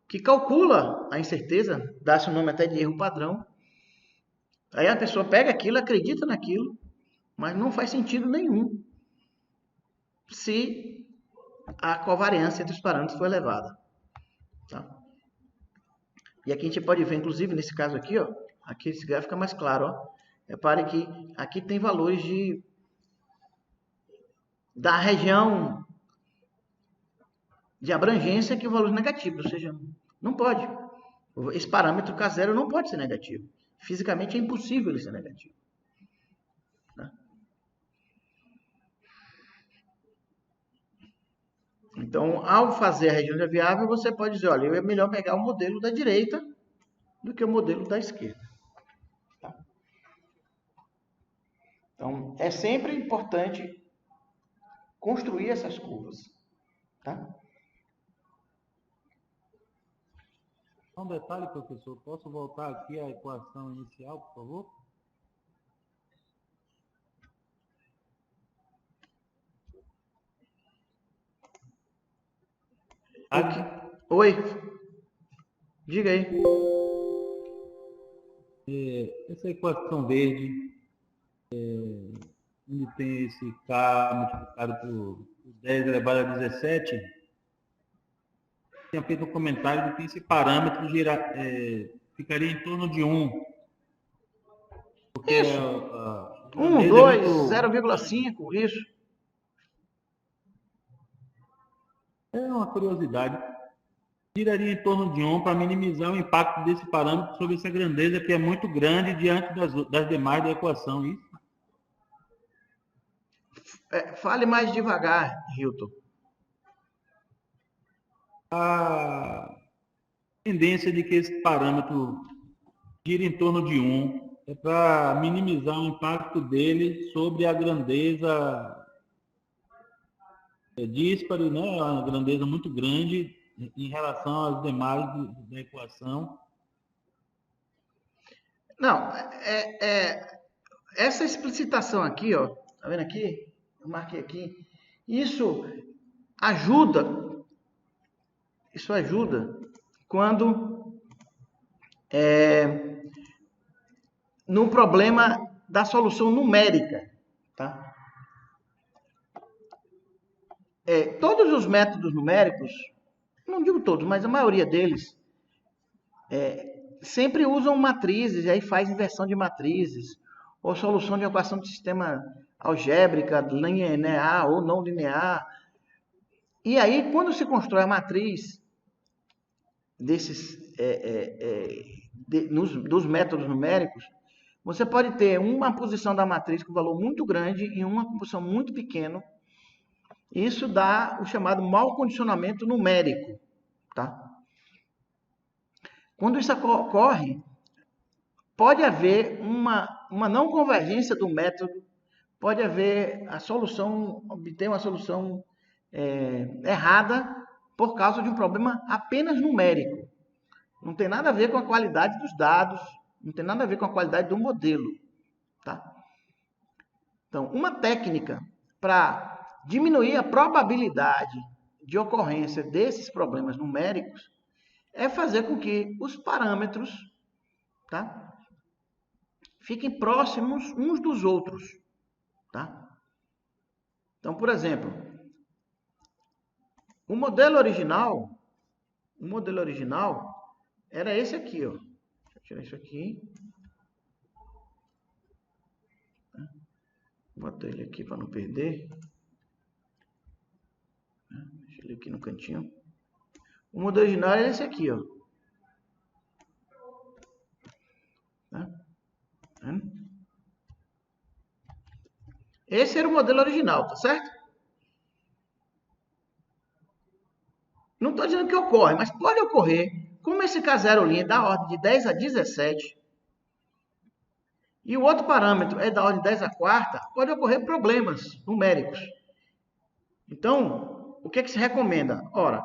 que calcula a incerteza, dá-se o nome até de erro padrão. Aí a pessoa pega aquilo, acredita naquilo, mas não faz sentido nenhum se a covariância entre os parâmetros for elevada. Tá? E aqui a gente pode ver, inclusive nesse caso aqui, ó, aqui esse gráfico fica mais claro. Ó. Repare que aqui tem valores da região de abrangência que valores negativos, ou seja, não pode. Esse parâmetro K0 não pode ser negativo. Fisicamente é impossível ele ser negativo. Tá? Então, ao fazer a região de viável, você pode dizer, olha, é melhor pegar o modelo da direita do que o modelo da esquerda. Tá? Então, é sempre importante construir essas curvas. Tá? Um detalhe, professor, posso voltar aqui à equação inicial, por favor? Aqui. Oi. Diga aí. Essa equação verde, onde tem esse K multiplicado por 10 elevado a 17, tinha feito um comentário de que esse parâmetro ficaria em torno de 1. Porque Isso. a 1, 2, 0,5, isso. É uma curiosidade. Giraria em torno de 1 para minimizar o impacto desse parâmetro sobre essa grandeza que é muito grande diante das demais da equação. Isso? Fale mais devagar, Hilton. A tendência de que esse parâmetro gira em torno de 1 é para minimizar o impacto dele sobre a grandeza díspare, né? A grandeza muito grande em relação às demais da equação. Não, essa explicitação aqui, ó, tá vendo aqui? Eu marquei aqui. Isso ajuda quando no problema da solução numérica, tá? Todos os métodos numéricos, não digo todos, mas a maioria deles, sempre usam matrizes, e aí faz inversão de matrizes, ou solução de equação de sistema algébrica, linear ou não linear. E aí, quando se constrói a matriz dos métodos numéricos, você pode ter uma posição da matriz com valor muito grande e uma posição muito pequena. Isso dá o chamado mau condicionamento numérico. Tá? Quando isso ocorre, pode haver uma não convergência do método, pode haver obter uma solução errada por causa de um problema apenas numérico. Não tem nada a ver com a qualidade dos dados, não tem nada a ver com a qualidade do modelo. Tá? Então, uma técnica para diminuir a probabilidade de ocorrência desses problemas numéricos é fazer com que os parâmetros, tá, fiquem próximos uns dos outros. Tá? Então, por exemplo, o modelo original era esse aqui, ó. Deixa eu tirar isso aqui. Vou botar ele aqui para não perder. Deixa ele aqui no cantinho. O modelo original era esse aqui, ó. Tá? Esse era o modelo original, tá certo? Não estou dizendo que ocorre, mas pode ocorrer. Como esse K0' é da ordem de 10 a 17 e o outro parâmetro é da ordem de 10 a quarta, pode ocorrer problemas numéricos. Então, o que se recomenda? Ora,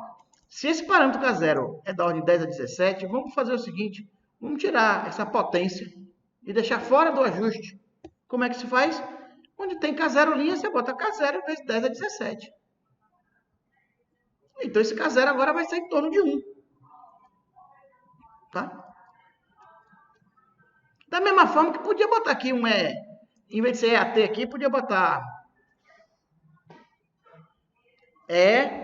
Se esse parâmetro K0 é da ordem de 10 a 17, vamos fazer o seguinte, vamos tirar essa potência e deixar fora do ajuste. Como é que se faz? Onde tem K0 linha, você bota K0 vezes 10 a 17. Então esse K0 agora vai ser em torno de 1. Tá? Da mesma forma que podia botar aqui em vez de ser EAT aqui, podia botar E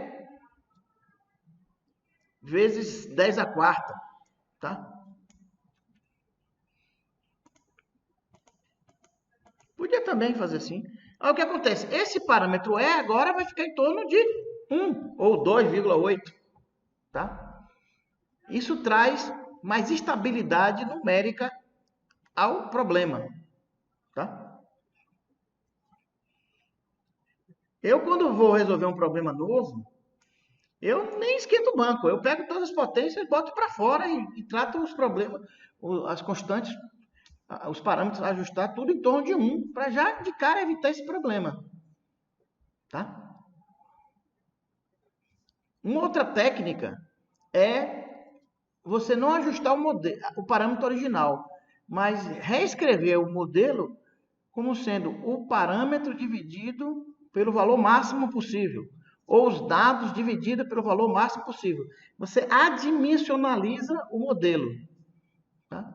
vezes 10 a quarta, tá? Podia também fazer assim. Aí o que acontece? Esse parâmetro E agora vai ficar em torno de 1 ou 2,8, tá? Isso traz mais estabilidade numérica ao problema, tá? Eu, quando vou resolver um problema novo, eu nem esquento o banco. Eu pego todas as potências, boto para fora e trato os problemas, as constantes, os parâmetros, ajustar tudo em torno de 1, para já de cara evitar esse problema. Tá? Uma outra técnica é você não ajustar o parâmetro original, mas reescrever o modelo como sendo o parâmetro dividido pelo valor máximo possível, ou os dados divididos pelo valor máximo possível. Você adimensionaliza o modelo. Tá?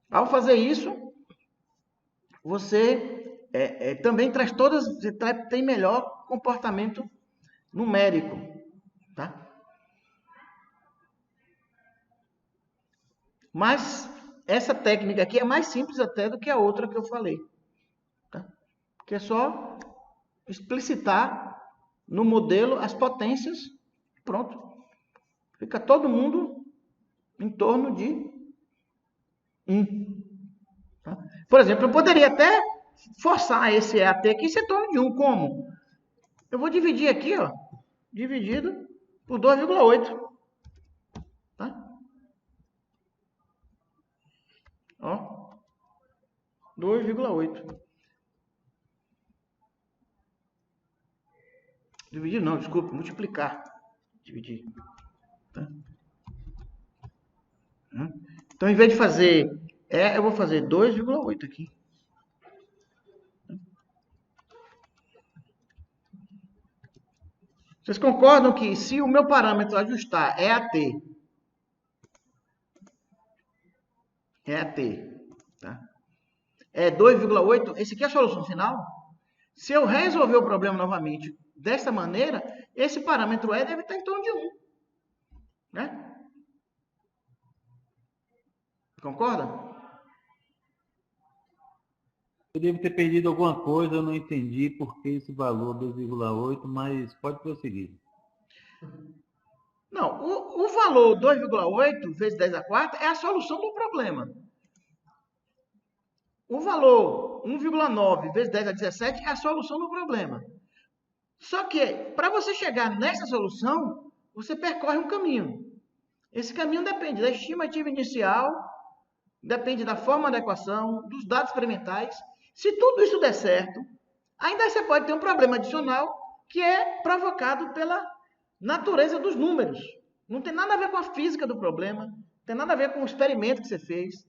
Ao fazer isso, você também traz tem melhor comportamento numérico. Tá? Mas essa técnica aqui é mais simples até do que a outra que eu falei. Tá? Que é só explicitar no modelo as potências, pronto. Fica todo mundo em torno de 1. Tá? Por exemplo, eu poderia até forçar esse EAT aqui ser em torno de 1. Como? Eu vou dividir aqui, ó, dividido por 2,8. Tá? Ó, 2,8. Dividir não, desculpa, multiplicar. Dividir. Tá? Então, em vez de fazer eu vou fazer 2,8 aqui. Vocês concordam que se o meu parâmetro ajustar EAT, tá? É 2,8, esse aqui é a solução final? Se eu resolver o problema novamente dessa maneira, esse parâmetro E deve estar em torno de 1. Né? Concorda? Eu devo ter perdido alguma coisa, eu não entendi por que esse valor 2,8, mas pode prosseguir. Não, o valor 2,8 vezes 10 a quarta é a solução do problema. O valor 1,9 vezes 10 a 17 é a solução do problema. Só que, para você chegar nessa solução, você percorre um caminho. Esse caminho depende da estimativa inicial, depende da forma da equação, dos dados experimentais. Se tudo isso der certo, ainda você pode ter um problema adicional que é provocado pela natureza dos números. Não tem nada a ver com a física do problema, não tem nada a ver com o experimento que você fez,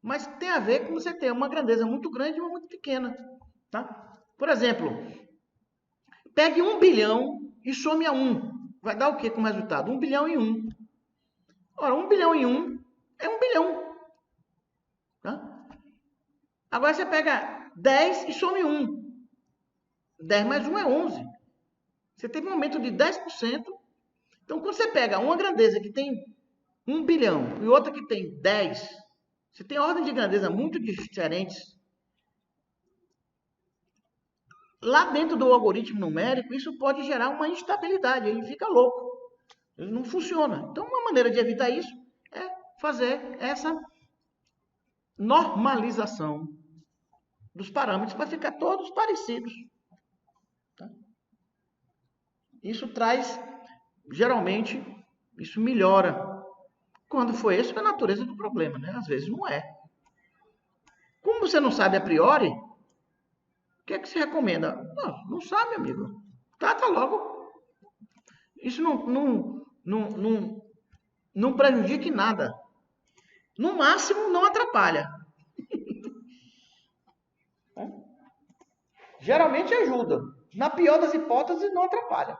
mas tem a ver com você ter uma grandeza muito grande e uma muito pequena. Tá? Por exemplo, pegue 1 bilhão e some a 1. Vai dar o que como resultado? 1 bilhão e 1. Ora, 1 bilhão e 1 é 1 bilhão. Tá? Agora você pega 10 e some 1. 10 mais 1 é 11. Você teve um aumento de 10%. Então, quando você pega uma grandeza que tem 1 bilhão e outra que tem 10, você tem ordens de grandeza muito diferentes. Lá dentro do algoritmo numérico, isso pode gerar uma instabilidade. Ele fica louco. Ele não funciona. Então, uma maneira de evitar isso é fazer essa normalização dos parâmetros para ficar todos parecidos. Tá? Isso traz, geralmente, isso melhora. Quando foi isso, é a natureza do problema, né? Às vezes não é. Como você não sabe a priori, o que é que se recomenda? Não sabe, amigo. Trata logo. Isso não prejudica em nada. No máximo, não atrapalha. Geralmente ajuda. Na pior das hipóteses, não atrapalha.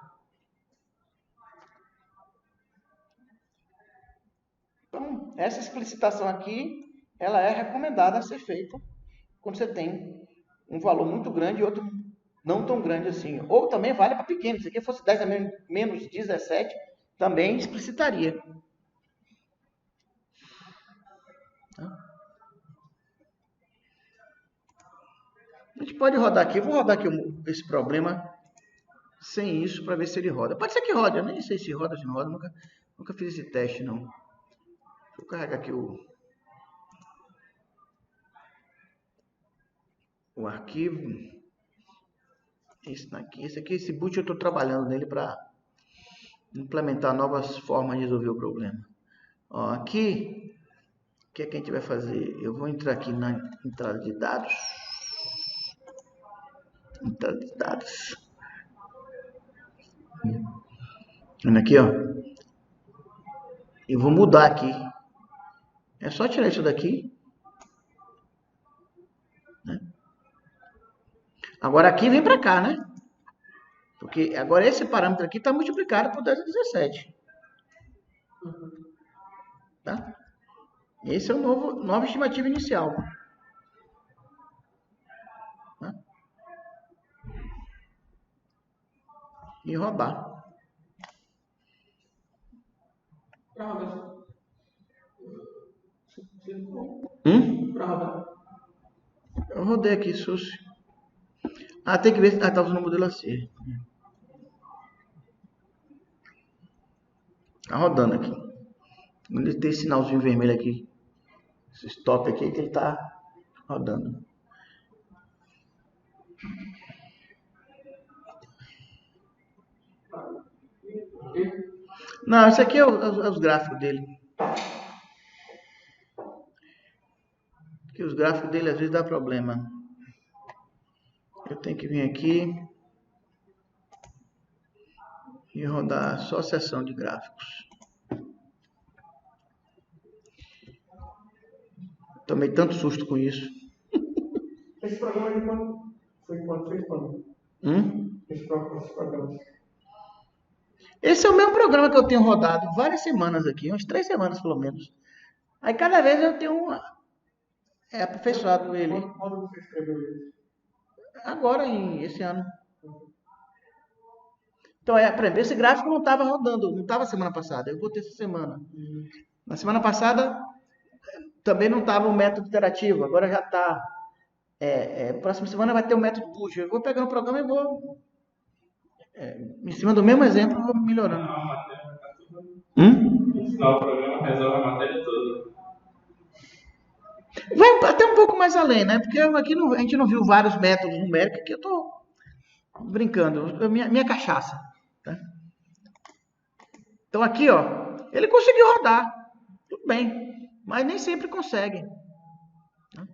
Então, essa explicitação aqui, ela é recomendada a ser feita quando você tem um valor muito grande e outro não tão grande assim. Ou também vale para pequeno. Se aqui fosse 10 a menos 17, também explicitaria. A gente pode rodar aqui. Eu vou rodar aqui esse problema sem isso para ver se ele roda. Pode ser que rode. Eu nem sei se roda ou se não roda. Nunca fiz esse teste, não. Deixa eu carregar aqui o arquivo. Esse aqui, esse boot eu estou trabalhando nele para implementar novas formas de resolver o problema. Ó, aqui, o que é que a gente vai fazer? Eu vou entrar aqui na entrada de dados. Entrada de dados. Vendo aqui, ó. E vou mudar aqui. É só tirar isso daqui. Né? Agora aqui vem para cá, né? Porque agora esse parâmetro aqui está multiplicado por 10 a 17. Tá? Esse é o nova estimativa inicial. Tá? E rodar. Eu rodei aqui, Susi. Ah, tem que ver se tá usando o modelo AC. Tá rodando aqui. Ele tem esse sinalzinho vermelho aqui. Esse stop aqui que ele tá rodando. Não, esse aqui é os gráficos dele. Porque os gráficos dele às vezes dá problema. Eu tenho que vir aqui e rodar só a seção de gráficos. Tomei tanto susto com isso. Esse programa de quando? Foi quando? Esse programa. Esse é o mesmo programa que eu tenho rodado várias semanas aqui, umas 3 semanas pelo menos. Aí cada vez eu tenho aperfeiçoado ele. Quando você escreveu isso? Agora, esse ano. Então, por exemplo, esse gráfico não estava rodando, não estava semana passada. Eu botei essa semana. Na semana passada também não estava o método interativo, agora já está. Próxima semana vai ter o método push. Eu vou pegando o programa e vou. Em cima do mesmo exemplo, eu vou melhorando. A matéria vai estar tudo. Ensinar o programa resolve a matéria toda. Vai até um pouco mais além, né? Porque aqui a gente não viu vários métodos numéricos, aqui eu estou brincando. Minha cachaça. Tá? Então aqui, ó, ele conseguiu rodar. Tudo bem. Mas nem sempre consegue. Né?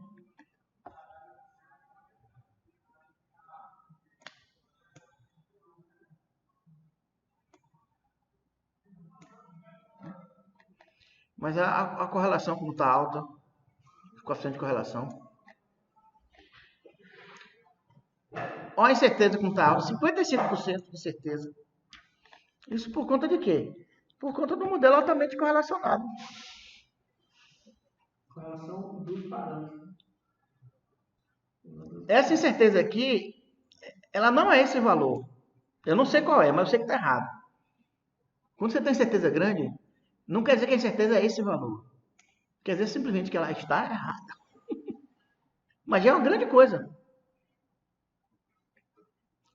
Mas a correlação, como está alta, o coeficiente de correlação. Olha a incerteza como está alta, 55% de certeza. Isso por conta de quê? Por conta do modelo altamente correlacionado. Correlação dos parâmetros. Essa incerteza aqui, ela não é esse valor. Eu não sei qual é, mas eu sei que está errado. Quando você tem certeza grande, não quer dizer que a incerteza é esse valor. Quer dizer simplesmente que ela está errada. Mas já é uma grande coisa.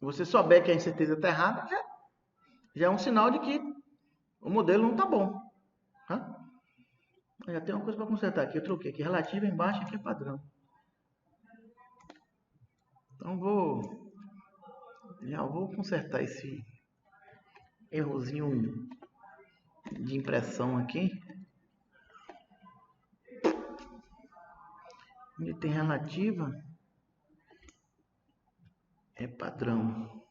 Você souber que a incerteza está errada, já é um sinal de que o modelo não está bom. Já tem uma coisa para consertar aqui. Eu troquei aqui. Relativa embaixo, aqui é padrão. Então já vou consertar esse errozinho de impressão aqui. Onde tem relativa é padrão.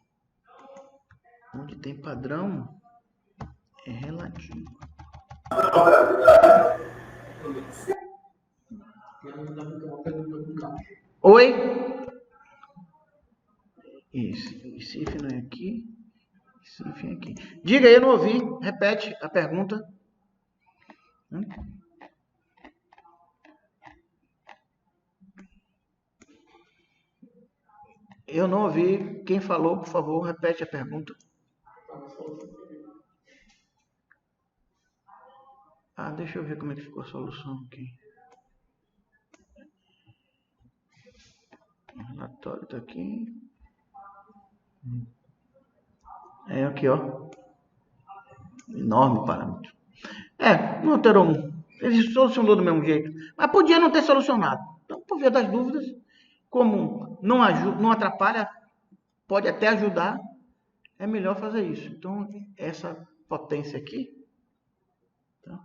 Onde tem padrão É relativo. Oi? Isso. Recife não é aqui. Recife é aqui. Diga aí, eu não ouvi. Repete a pergunta. Eu não ouvi. Quem falou, por favor, repete a pergunta. Deixa eu ver como é que ficou a solução aqui. O relatório está aqui. Aqui, ó. Enorme parâmetro. Não alterou muito. Ele solucionou do mesmo jeito. Mas podia não ter solucionado. Então, por via das dúvidas, como não ajuda, não atrapalha, pode até ajudar, é melhor fazer isso. Então, essa potência aqui, tá?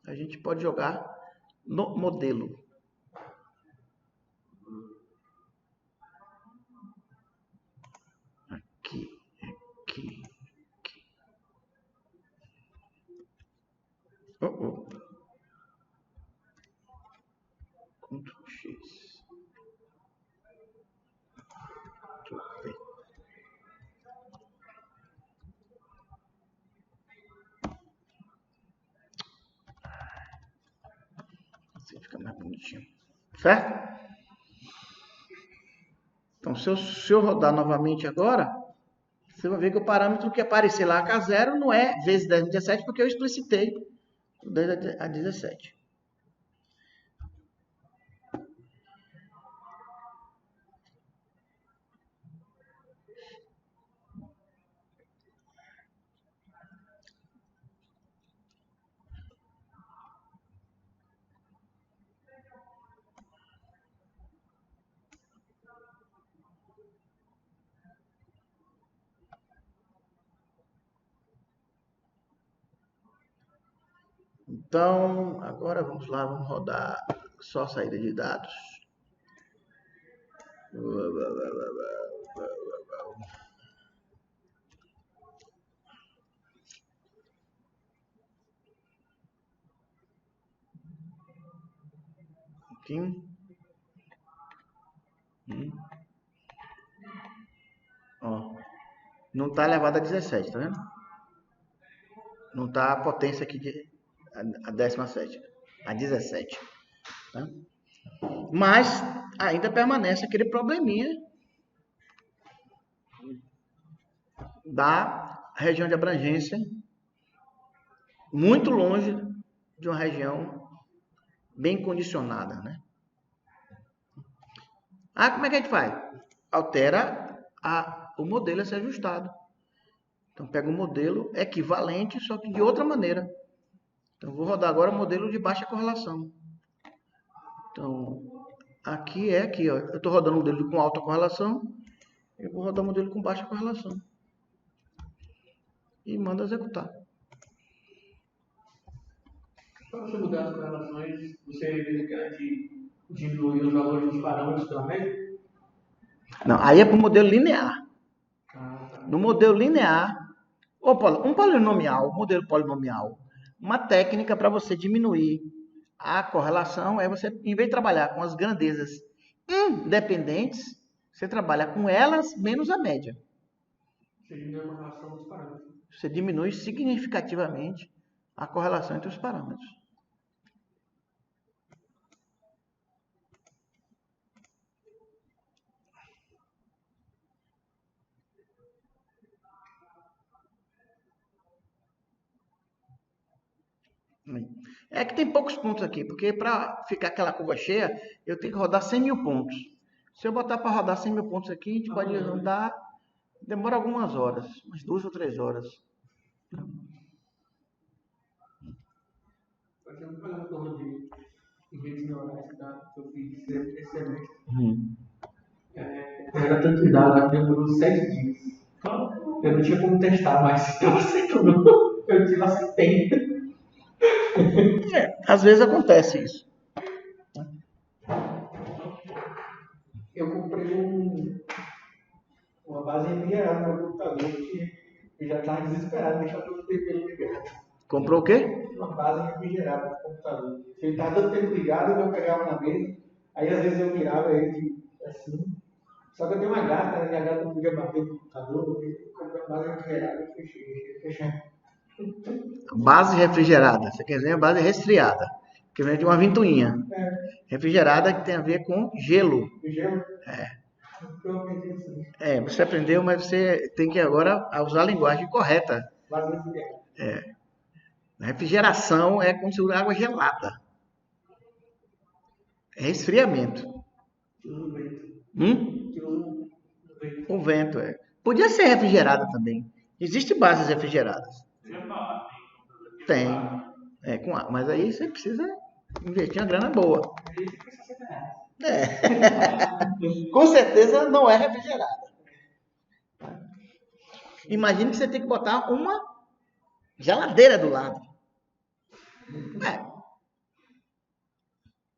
A gente pode jogar no modelo. Aqui. Ctrl X. Assim fica mais bonitinho. Certo? Então, se eu rodar novamente agora, você vai ver que o parâmetro que aparecer lá, K0, não é vezes 10 a 17, porque eu explicitei o 10 a 17. Então, agora vamos lá, vamos rodar só a saída de dados. Aqui. Ó, não está elevado a 17, tá vendo? Não está a potência aqui de a 17, a 17. Tá? Mas ainda permanece aquele probleminha da região de abrangência muito longe de uma região bem condicionada, né? Como é que a gente faz? Altera o modelo a ser ajustado. Então, pega um modelo equivalente, só que de outra maneira. Então, vou rodar agora o modelo de baixa correlação. Então, aqui, ó. Eu estou rodando o modelo com alta correlação. Eu vou rodar o modelo com baixa correlação. E manda executar. Para você mudar as correlações, você quer diminuir os valores dos parâmetros pela média? Não, aí é para o modelo linear. No modelo linear, um polinomial, modelo polinomial, uma técnica para você diminuir a correlação é você, em vez de trabalhar com as grandezas independentes, você trabalha com elas menos a média. Você diminui a correlação dos parâmetros. Você diminui significativamente a correlação entre os parâmetros. É que tem poucos pontos aqui, porque para ficar aquela curva cheia, eu tenho que rodar 100 mil pontos. Se eu botar para rodar 100 mil pontos aqui, a gente pode rodar, demora algumas horas, umas 2 ou 3 horas. Vai ter um programa de redes neurais que eu fiz esse semestre. Era tanto dado, demorou 7 dias. Então, eu não tinha como testar, mas eu sei que eu tive assim tempo. Às vezes acontece isso. Eu comprei uma base embriagada no computador que eu já estava desesperado de deixar todo o tempo ligado. Comprou o quê? Uma base refrigerada no computador. Se ele estava tanto tempo ligado, eu pegava na mesa, aí às vezes eu virava ele assim. Só que eu tenho uma gata, né? Minha gata não podia bater no computador, eu comprei uma base refrigerada e fechei. Base refrigerada. Você quer dizer a base resfriada. Que vem de uma ventoinha. Refrigerada que tem a ver com gelo. O gelo? Eu aprendi isso. Você aprendeu, mas você tem que agora usar a linguagem correta. Base refrigerada. Refrigeração é como se fosse água gelada. É resfriamento. Tiro do vento. Hum? Tiro do vento. O vento, Podia ser refrigerada também. Existem bases refrigeradas. Tem. Com água. Mas aí você precisa investir uma grana boa. Aí fica R$60. Com certeza não é refrigerada. Imagine que você tem que botar uma geladeira do lado.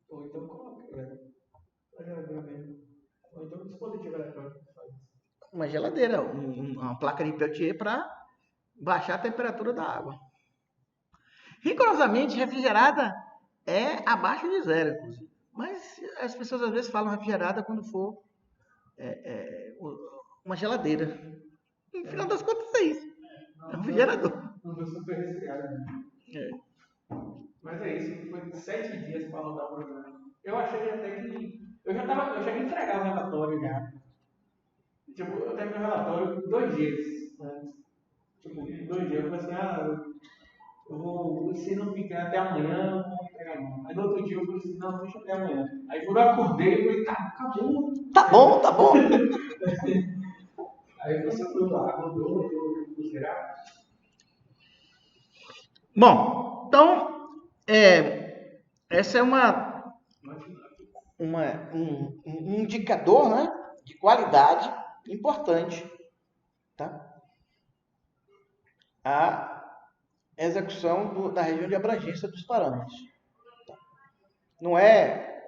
Ou então coloca. Ou então dispositivo eletrônico. Uma geladeira, uma placa de Peltier para baixar a temperatura da água. Rigorosamente, refrigerada é abaixo de 0, inclusive. Mas as pessoas às vezes falam refrigerada quando for uma geladeira. No final das contas é isso. É um refrigerador. Não foi super resfriado. Né? Mas é isso, foi 7 dias para rodar o programa. Eu achei até que. Eu cheguei a entregar o relatório já. Tipo, eu terminei o relatório em 2 dias. Né? Tipo, em 2 dias. Eu falei assim, eu vou, se não ficar até amanhã, eu vou entregar não. Aí no outro dia eu falei assim, não, deixa até amanhã. Aí quando eu acordei, eu falei, acabou. Tá bom. Aí você foi lá, rodou, será? Bom, então, essa é um indicador, né, de qualidade importante, tá? A execução da região de abrangência dos parâmetros. Tá? Não é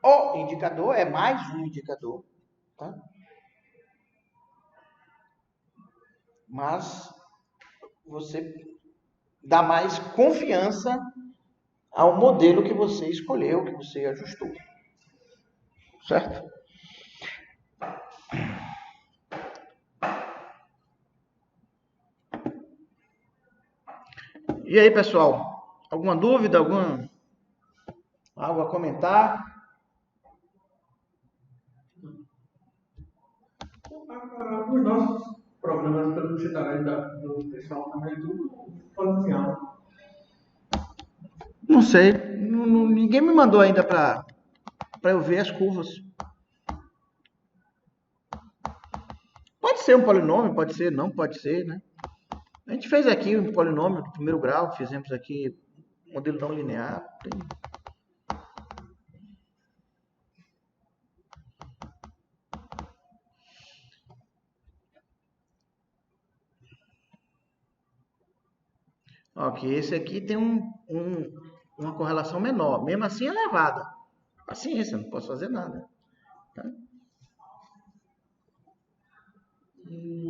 o indicador, é mais um indicador, tá? Mas você dá mais confiança ao modelo que você escolheu, que você ajustou. Certo? E aí, pessoal? Alguma dúvida? Algo a comentar? Os nossos programas, pelo que você está vendo do pessoal, também é tudo policial. Não sei. Ninguém me mandou ainda para eu ver as curvas. Pode ser um polinômio, pode ser, não pode ser, né? A gente fez aqui um polinômio do primeiro grau, fizemos aqui modelo não linear. Ok, esse aqui tem uma correlação menor, mesmo assim elevada. Paciência, não posso fazer nada. Tá?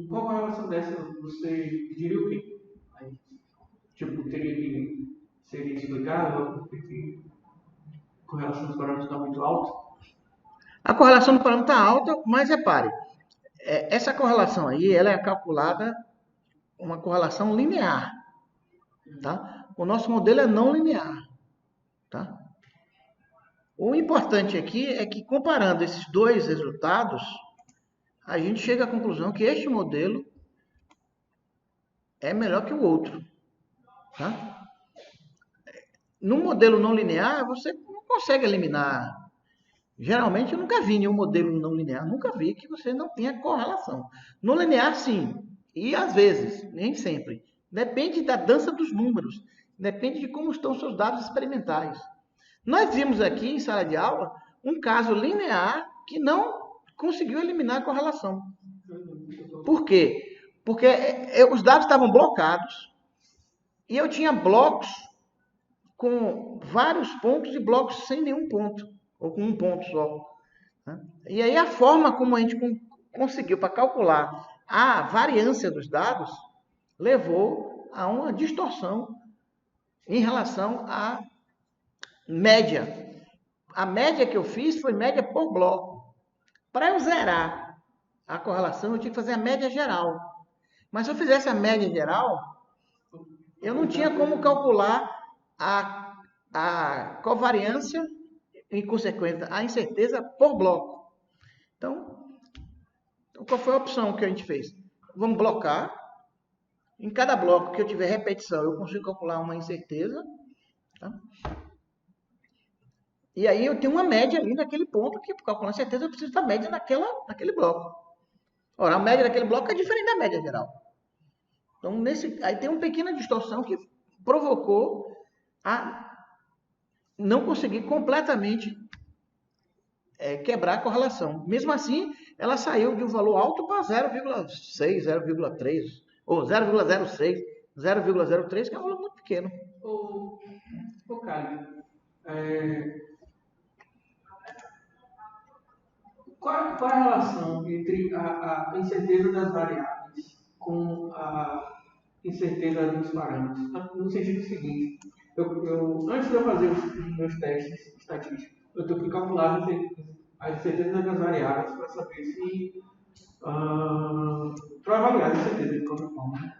Qual a relação dessa você diria o quê? Tipo, teria que ser explicado, porque a correlação dos parâmetros está muito alta? A correlação do parâmetro está alta, mas repare, essa correlação aí, ela é calculada uma correlação linear, tá? O nosso modelo é não linear, tá? O importante aqui é que comparando esses dois resultados, a gente chega à conclusão que este modelo é melhor que o outro, tá? No modelo não linear, você não consegue eliminar. Geralmente, eu nunca vi nenhum modelo não linear, nunca vi que você não tenha correlação. No linear, sim, e às vezes, nem sempre. Depende da dança dos números, depende de como estão seus dados experimentais. Nós vimos aqui, em sala de aula, um caso linear que não conseguiu eliminar a correlação. Por quê? Porque os dados estavam blocados e eu tinha blocos com vários pontos e blocos sem nenhum ponto, ou com um ponto só. E aí a forma como a gente conseguiu para calcular a variância dos dados levou a uma distorção em relação à média. A média que eu fiz foi média por bloco. Para eu zerar a correlação, eu tinha que fazer a média geral. Mas se eu fizesse a média geral, eu não tinha como calcular a covariância e, consequência, a incerteza por bloco. Então, qual foi a opção que a gente fez? Vamos blocar. Em cada bloco que eu tiver repetição, eu consigo calcular uma incerteza. Tá? E aí eu tenho uma média ali naquele ponto, que para calcular a incerteza eu preciso da média naquele bloco. Ora, a média daquele bloco é diferente da média geral. Então, aí tem uma pequena distorção que provocou a não conseguir completamente quebrar a correlação. Mesmo assim, ela saiu de um valor alto para 0,6, 0,3, ou 0,06, 0,03, que é um valor muito pequeno. Caio, qual é a relação entre a incerteza das variáveis com a incerteza dos parâmetros? No sentido seguinte, antes de eu fazer os meus testes estatísticos, eu tenho que calcular a incerteza das variáveis para saber se... para avaliar a incerteza de qualquer forma.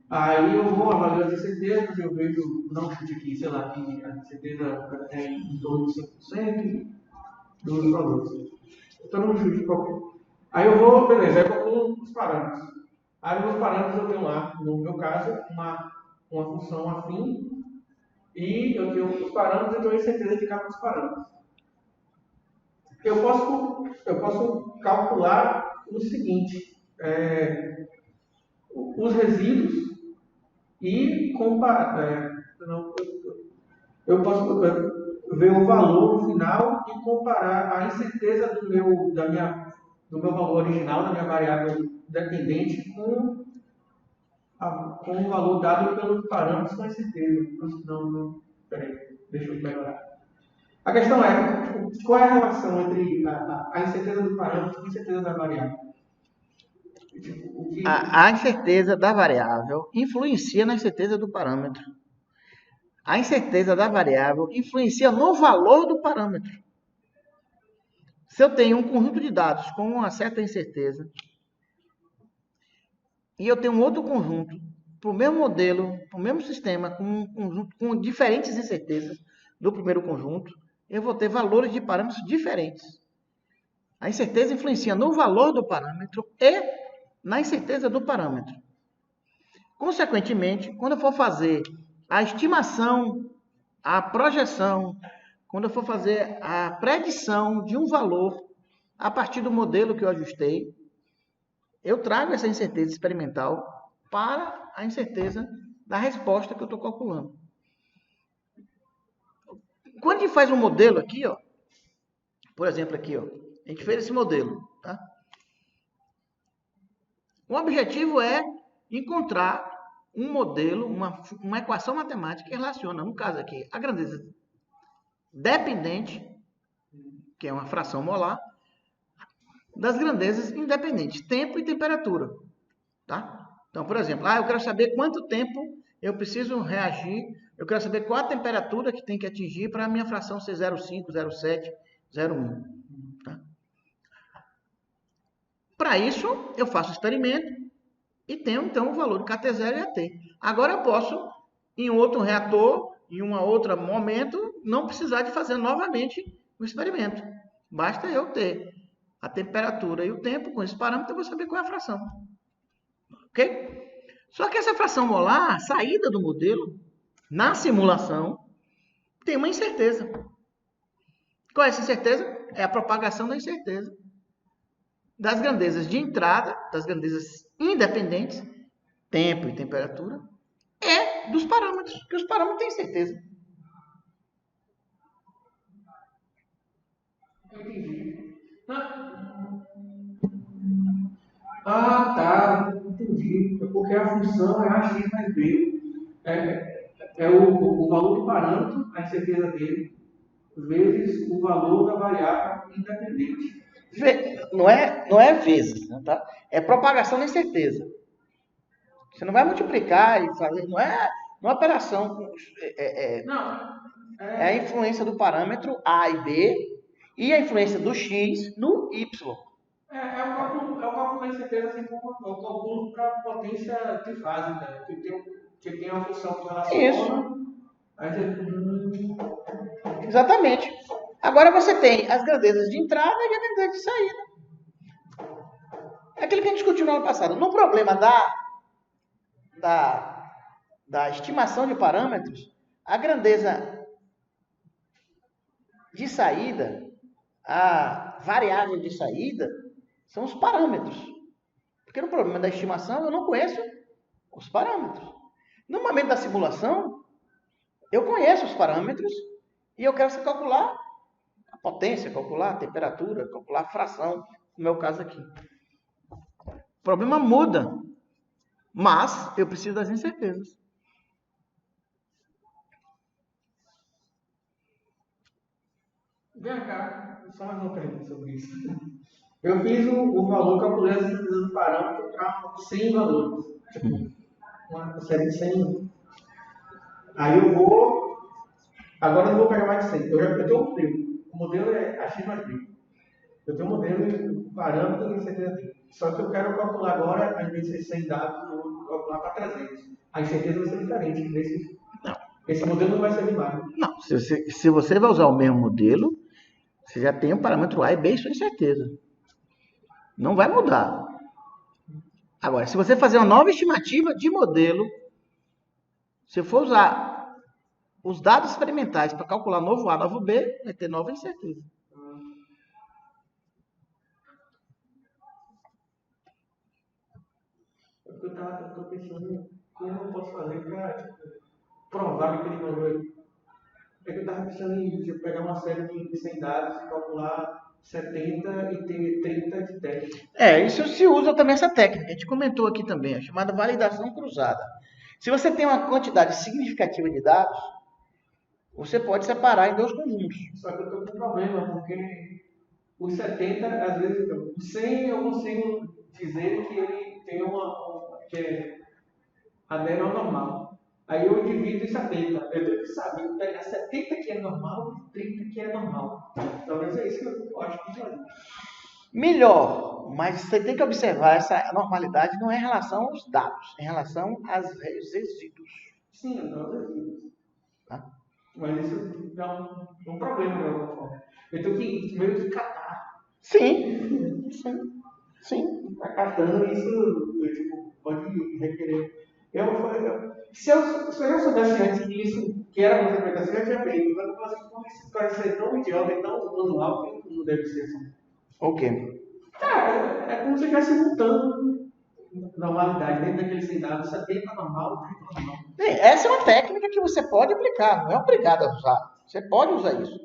Aí eu vou avaliar as incertezas, eu vejo, não chute aqui, sei lá, que a incerteza é em torno de 5% dos valores. Então não chute qualquer. Aí eu vou, beleza, eu calculo os parâmetros. Aí nos parâmetros eu tenho lá, no meu caso, uma função afim, e eu tenho os parâmetros, eu tenho a incerteza de cada um dos parâmetros. Eu posso calcular o seguinte, os resíduos e comparar. Eu posso ver o valor no final e comparar a incerteza do meu valor original, da minha variável dependente, com o valor dado pelos parâmetros com incerteza. Peraí, deixa eu melhorar. A questão é, qual é a relação entre a incerteza do parâmetro e a incerteza da variável? A incerteza da variável influencia na incerteza do parâmetro. A incerteza da variável influencia no valor do parâmetro. Se eu tenho um conjunto de dados com uma certa incerteza e eu tenho um outro conjunto para o mesmo modelo, para o mesmo sistema, com diferentes incertezas do primeiro conjunto, eu vou ter valores de parâmetros diferentes. A incerteza influencia no valor do parâmetro e na incerteza do parâmetro. Consequentemente, quando eu for fazer a estimação, a projeção, quando eu for fazer a predição de um valor a partir do modelo que eu ajustei, eu trago essa incerteza experimental para a incerteza da resposta que eu estou calculando. Quando a gente faz um modelo aqui, ó, por exemplo, aqui, ó, a gente fez esse modelo, tá? O objetivo é encontrar um modelo, uma equação matemática que relaciona, no caso aqui, a grandeza dependente, que é uma fração molar, das grandezas independentes, tempo e temperatura. Tá? Então, por exemplo, eu quero saber quanto tempo eu preciso reagir, eu quero saber qual a temperatura que tem que atingir para a minha fração ser 0,5, 0,7, 0,1. Tá? Para isso, eu faço o experimento e tenho, então, o valor de KT0 e AT. Agora eu posso, em outro reator, em um outro momento, não precisar de fazer novamente o experimento. Basta eu ter a temperatura e o tempo com esse parâmetro, eu vou saber qual é a fração. Ok? Só que essa fração molar, a saída do modelo, na simulação, tem uma incerteza. Qual é essa incerteza? É a propagação da incerteza das grandezas de entrada, das grandezas independentes, tempo e temperatura, e dos parâmetros, porque os parâmetros têm certeza. Entendi. Tá, entendi. É porque a função é AX mais B. É o valor do parâmetro, a incerteza dele, vezes o valor da variável independente. Não é vezes, tá? É propagação da incerteza. Você não vai multiplicar e fazer, não é numa operação, Não, é a influência do parâmetro A e B e a influência do X no Y. o cálculo da incerteza, assim como é o cálculo para potência trifásica, que tem uma função que relaciona. Aí você. Exatamente. Agora você tem as grandezas de entrada e a grandeza de saída. É aquilo que a gente discutiu no ano passado. No problema da estimação de parâmetros, a grandeza de saída, a variável de saída, são os parâmetros. Porque no problema da estimação eu não conheço os parâmetros. No momento da simulação, eu conheço os parâmetros e eu quero calcular a potência, calcular a temperatura, calcular a fração, como é o caso aqui. O problema muda, mas eu preciso das incertezas. Vem cá, só mais uma pergunta sobre isso. Eu fiz o valor, calculei as incertezas do parâmetro para 100 valores. Tipo, uma série de 100. Aí eu vou. Agora eu não vou pegar mais de 100. Eu tenho um modelo. O modelo é a X mais B. Eu tenho um modelo, um parâmetro e incerteza dele. Só que eu quero calcular agora, ao invés de ser 100 dados, eu vou calcular para 300. A incerteza vai ser diferente. Esse modelo não vai ser demais. Não, se você vai usar o mesmo modelo, você já tem o parâmetro A e B e sua incerteza. Não vai mudar. Agora, se você fazer uma nova estimativa de modelo, se for usar os dados experimentais para calcular novo A, novo B, vai ter nova incerteza. Eu estou pensando como eu posso fazer para provar que aquele valor. É que eu estava pensando em pegar uma série de 100 dados e calcular 70 e ter 30 de teste. Isso se usa também essa técnica. A gente comentou aqui também, a chamada validação cruzada. Se você tem uma quantidade significativa de dados, você pode separar em dois conjuntos. Só que eu estou com um problema, porque os 70, às vezes, o 100 eu consigo dizer que ele tem que adere ao normal. Aí eu divido em 70. Eu tenho que saber pegar 70 que é normal e 30 que é normal. Talvez é isso que eu acho que fazer. Melhor, mas você tem que observar essa normalidade não é em relação aos dados, é em relação aos resíduos. Sim, aos resíduos. Tá? Mas isso dá um problema de alguma forma. Eu tenho que meio que catar. Sim. Tá catando isso, pode requerer. Se eu já soubesse antes que isso que era uma interpretação, eu já tinha feito. Mas eu falo assim, como isso parece ser tão idiota e tão manual que não deve ser assim. O quê? É como se estivesse montando normalidade dentro daquele 100 dados, 70 normal, 30 normal. Essa é uma técnica que você pode aplicar, não é obrigado a usar. Você pode usar isso.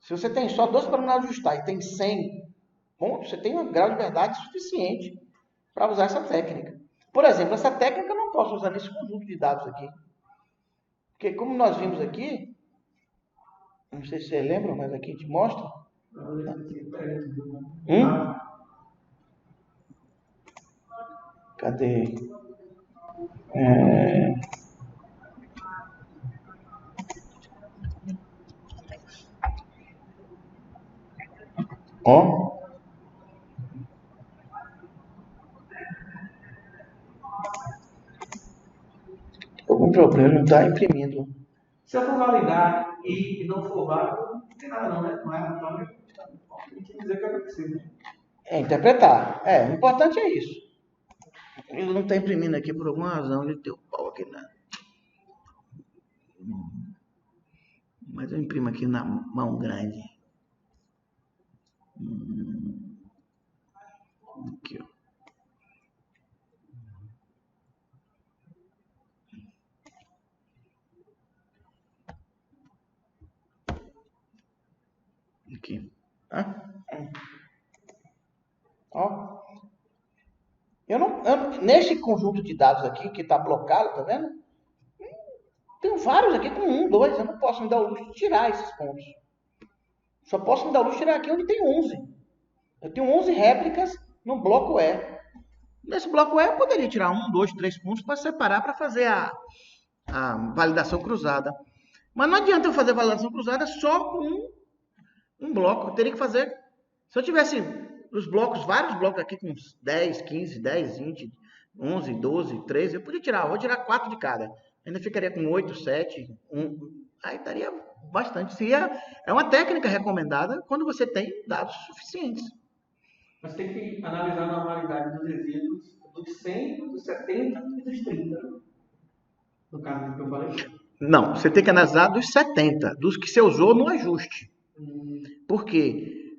Se você tem só 2 para ajustar e tem 100 pontos, você tem um grau de verdade suficiente para usar essa técnica. Por exemplo, essa técnica eu não posso usar nesse conjunto de dados aqui. Porque como nós vimos aqui, não sei se você lembra, mas aqui te mostra. Cadê? Ó. Algum problema, não está imprimindo. Se eu for validar e não for válido, não tem nada não, né? Não é válido. Tem que dizer que é possível. Interpretar. O importante é isso. Ele não está imprimindo aqui por alguma razão, ele tem o pau aqui na... Mas eu imprimo aqui na mão grande. Aqui, ó. Aqui. Ó. Nesse conjunto de dados aqui, que está blocado, tá vendo? Tem vários aqui com 1, 2. Eu não posso me dar o luxo de tirar esses pontos. Só posso me dar o luxo de tirar aqui onde tem 11. Eu tenho 11 réplicas no bloco E. Nesse bloco E eu poderia tirar 1, 2, 3 pontos para separar, para fazer a validação cruzada. Mas não adianta eu fazer validação cruzada só com um bloco. Eu teria que fazer, se eu tivesse os blocos, vários blocos aqui com 10, 15, 10, 20, 11, 12, 13, eu podia tirar, vou tirar 4 de cada. Ainda ficaria com 8, 7, 1. Aí daria bastante. É uma técnica recomendada quando você tem dados suficientes. Mas tem que analisar a normalidade dos resíduos dos 100, dos 70 e dos 30. No caso do que eu falei. Não, você tem que analisar dos 70, dos que você usou no ajuste. Por quê?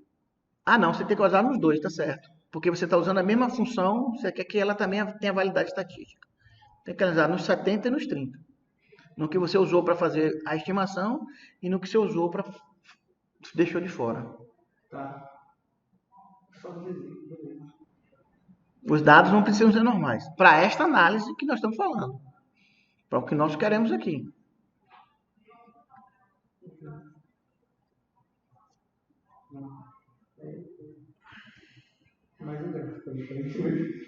Não, você tem que usar nos dois, tá certo. Porque você está usando a mesma função, você quer que ela também tenha validade estatística. Tem que analisar nos 70 e nos 30. No que você usou para fazer a estimação e no que você usou para deixou de fora. Tá. Só dizer. Os dados não precisam ser normais. Para esta análise que nós estamos falando. Para o que nós queremos aqui. Mais um gráfico aí pra gente ver.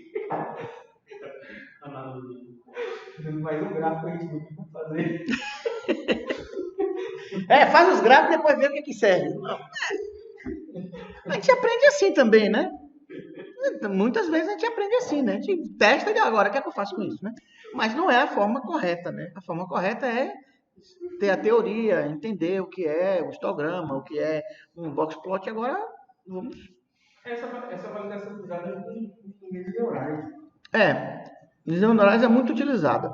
Mais um gráfico pra gente ver o que vai fazer. Faz os gráficos e depois vê o que serve. A gente aprende assim também, né? Muitas vezes a gente aprende assim, né? A gente testa e agora, o que é que eu faço com isso, né? Mas não é a forma correta, né? A forma correta é ter a teoria, entender o que é o histograma, o que é um box plot. Agora, vamos... Essa validação cruzada em níveis neurais. Níveis neurais é muito utilizada.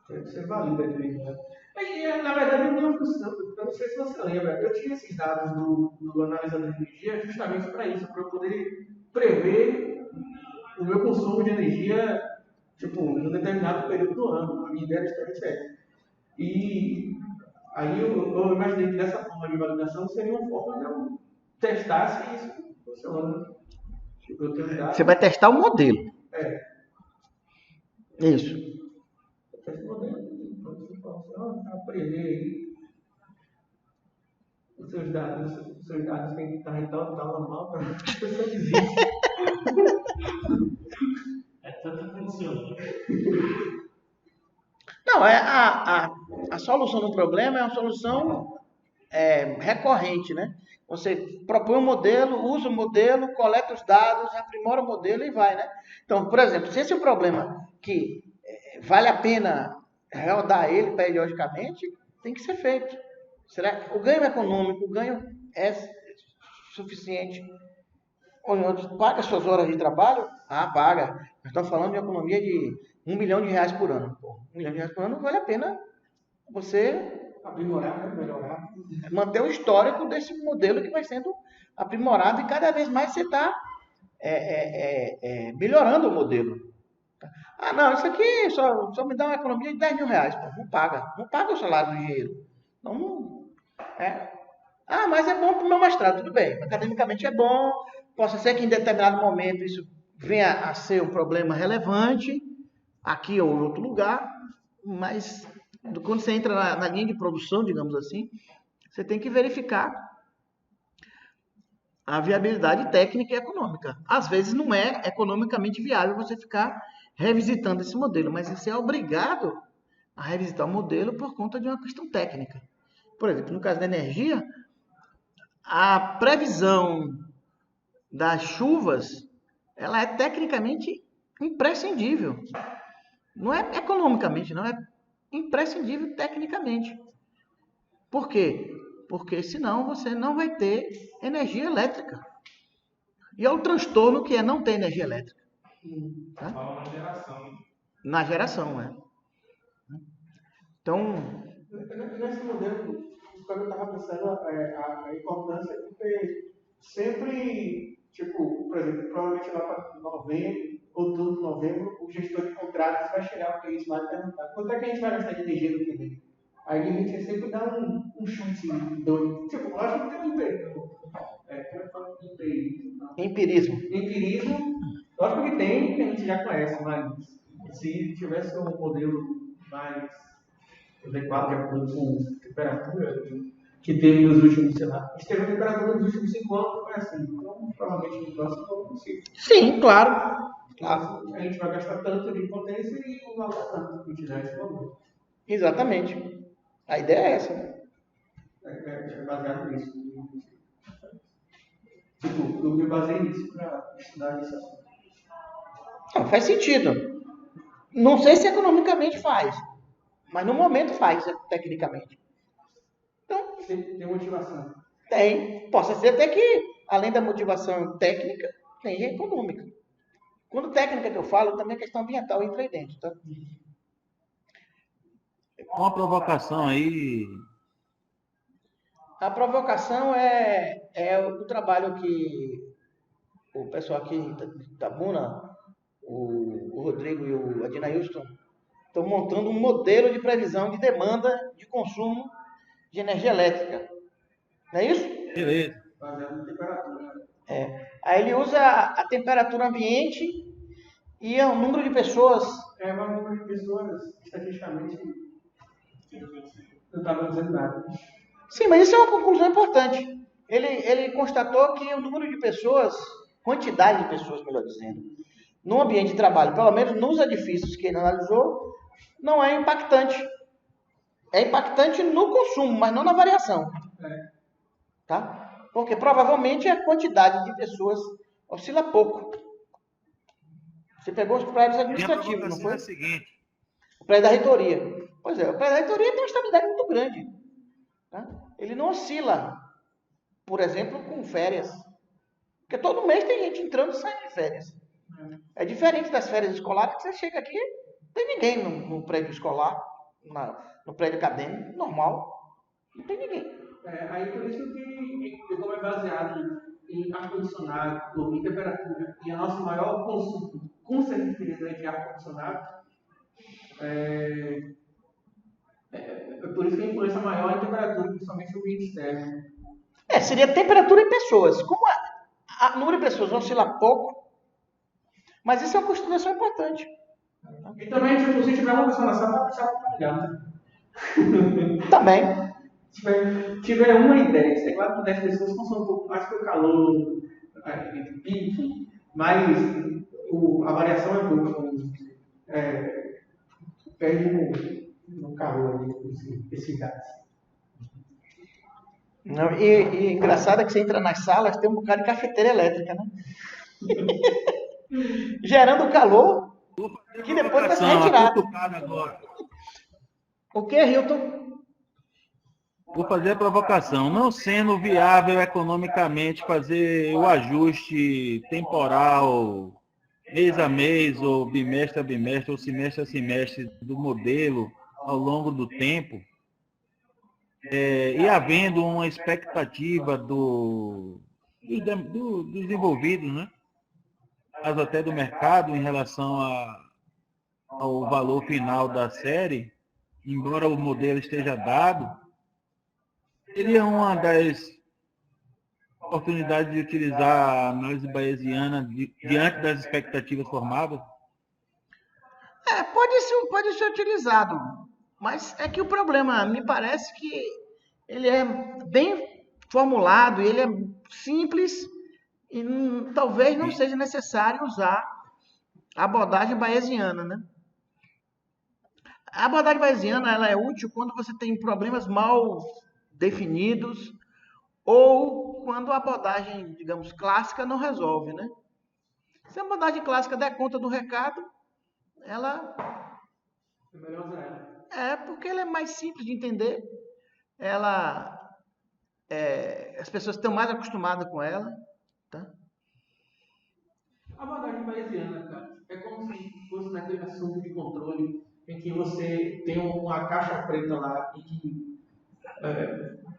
Você valida aqui, né? Na verdade, eu não sei se você lembra, eu tinha esses dados do analisador de energia justamente para isso, para eu poder prever o meu consumo de energia, tipo, em um determinado período do ano. A minha ideia era justamente essa. E aí eu imaginei que dessa forma de validação seria uma forma de eu testar se isso funciona. Tipo, eu tenho dados. Você vai testar o modelo. Isso. Eu testo o modelo. Aprender aí os seus dados têm que estar em tal normal para a pessoa desiste. É tanto que funciona. Não, a solução do problema é uma solução recorrente, né? Você propõe um modelo, usa o modelo, coleta os dados, aprimora o modelo e vai, né? Então, por exemplo, se esse é um problema que vale a pena rodar ele periodicamente, tem que ser feito. Será que o ganho econômico, o ganho é suficiente? Paga suas horas de trabalho? Paga. Nós estamos falando de uma economia de R$1 milhão por ano. R$1 milhão por ano vale a pena você Aprimorar, melhorar. manter o histórico desse modelo que vai sendo aprimorado e cada vez mais você está melhorando o modelo. Não, isso aqui só me dá uma economia de R$10 mil. Pô, não paga o salário do engenheiro. Mas é bom para o meu mestrado, tudo bem. Academicamente é bom, possa ser que em determinado momento isso venha a ser um problema relevante, aqui ou em outro lugar, mas quando você entra na linha de produção, digamos assim, você tem que verificar a viabilidade técnica e econômica. Às vezes não é economicamente viável você ficar revisitando esse modelo, mas você é obrigado a revisitar o modelo por conta de uma questão técnica. Por exemplo, no caso da energia, a previsão das chuvas, ela é tecnicamente imprescindível. Não é economicamente, não, é imprescindível tecnicamente. Por quê? Porque senão você não vai ter energia elétrica. E é o transtorno que é não ter energia elétrica. Tá? Fala na geração. Na geração, né? Então, nesse modelo, quando eu estava pensando a importância, porque sempre, tipo, por exemplo, provavelmente lá para novembro, outubro, novembro, o gestor de contratos vai chegar para eles lá e perguntar quanto é que a gente vai gastar de energia no primeiro. Aí a gente sempre dá um chute doido. Tipo, lógico que tem um emprego. Como é que fala? empirismo. Empirismo, lógico que tem, que a gente já conhece, mas se tivesse um modelo mais adequado de acordo com temperatura que teve nos últimos, sei lá, a gente teve a temperatura nos últimos 5 anos, foi assim. Então, provavelmente no próximo não consigo. Sim, claro. Claro. A gente vai gastar tanto de potência e não vai dar tanto de quantidade de valor. Exatamente. A ideia é essa, né? É baseado nisso. Tipo, eu me baseei nisso para estudar esse assunto. Não, faz sentido. Não sei se economicamente faz, mas no momento faz, tecnicamente. Então, Tem motivação. tem. Posso dizer até que, além da motivação técnica, tem econômica. Quando técnica que eu falo, também a questão ambiental entra aí dentro, tá? Uma provocação aí. A provocação é o trabalho que o pessoal aqui da Buna, o Rodrigo e o Adinailson, estão montando um modelo de previsão de demanda de consumo de energia elétrica. Não é isso? Beleza. Baseado na temperatura. Aí ele usa a temperatura ambiente e o número de pessoas. É o número de pessoas, estatisticamente, não estava dizendo nada. Sim, mas isso é uma conclusão importante. Ele constatou que o número de pessoas, quantidade de pessoas, melhor dizendo, no ambiente de trabalho, pelo menos nos edifícios que ele analisou, não é impactante. É impactante no consumo, mas não na variação. Tá? Porque provavelmente a quantidade de pessoas oscila pouco. Você pegou os prédios Minha administrativos, não provocação foi? é a seguinte. O prédio da reitoria. Pois é, o prédio da reitoria tem uma estabilidade muito grande. Tá? Ele não oscila, por exemplo, com férias. Porque todo mês tem gente entrando e saindo de férias. É diferente das férias escolares, que você chega aqui, não tem ninguém no prédio escolar, no prédio acadêmico, normal. Não tem ninguém. Aí por isso que como é baseado em ar-condicionado ou em temperatura, e a nosso maior consumo, com certeza, é de ar-condicionado, é por isso que a influência maior é a temperatura, principalmente o ambiente externo. Seria temperatura em pessoas. Como o número de pessoas oscila pouco, mas isso é uma consideração importante. E também, tipo, se tiver uma pessoa na sala, vai precisar compartilhar. Também. Se tiver uma ideia, é claro que 10 pessoas consomem um pouco mais que o calor, entre pique, mas a variação é pouca. Perde no calor ali, esse gás. Não, e engraçado é que você entra nas salas, tem um bocado de cafeteira elétrica, né? Gerando calor que depois vai ser retirado. Agora. O que, Hilton? Vou fazer a provocação. Não sendo viável economicamente fazer o ajuste temporal, mês a mês, ou bimestre a bimestre, ou semestre a semestre do modelo ao longo do tempo, e havendo uma expectativa dos envolvidos, né? Caso até do mercado, em relação ao valor final da série, embora o modelo esteja dado, seria uma das oportunidades de utilizar a análise bayesiana diante das expectativas formadas? Pode ser utilizado, mas é que o problema, me parece que ele é bem formulado, ele é simples e talvez não seja necessário usar a abordagem bayesiana, né? A abordagem bayesiana ela é útil quando você tem problemas mal definidos ou quando a abordagem, digamos, clássica não resolve, né? Se a abordagem clássica der conta do recado, ela É melhor usar ela. porque ela é mais simples de entender, as pessoas estão mais acostumadas com ela, tá? A abordagem bayesiana, cara, é como se fosse naquele assunto de controle em que você tem uma caixa preta lá e que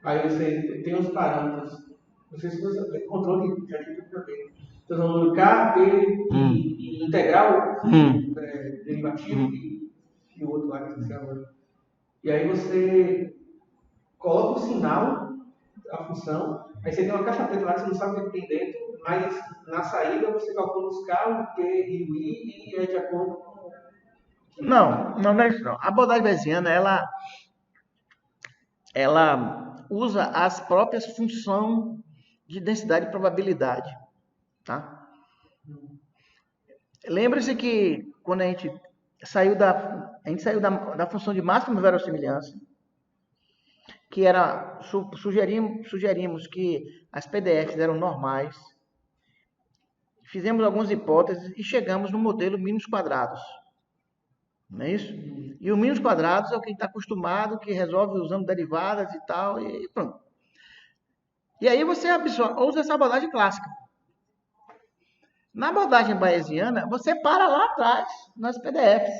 aí você tem os parâmetros. Você usa controle de aditivo também. Então, o número K, P e integral, derivativo e o outro lá que você agora. E aí você coloca o sinal, a função, aí você tem uma caixa preta lá que você não sabe o que tem dentro, mas na saída você calcula os K, o P e o I e é de acordo com... Não é isso não. A abordagem bayesiana, ela usa as próprias funções de densidade e probabilidade, tá? Lembre-se que quando a gente saiu da função de máxima verossimilhança, que era, sugerimos que as PDFs eram normais, fizemos algumas hipóteses e chegamos no modelo mínimos quadrados. Não é isso? E o mínimos quadrados é o que está acostumado, que resolve usando derivadas e tal, e pronto. E aí você usa essa abordagem clássica. Na abordagem bayesiana, você para lá atrás, nas PDFs.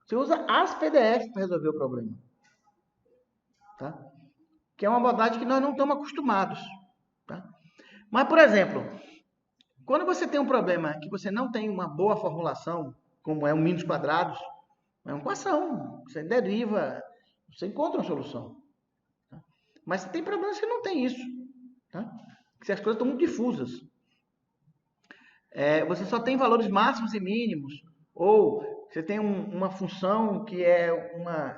Você usa as PDFs para resolver o problema. Tá? Que é uma abordagem que nós não estamos acostumados. Tá? Mas, por exemplo, quando você tem um problema que você não tem uma boa formulação, como é o mínimos quadrados, é uma equação, você deriva, você encontra uma solução. Tá? Mas tem problemas que não tem isso. Tá? Que as coisas estão muito difusas. Você só tem valores máximos e mínimos, ou você tem uma função que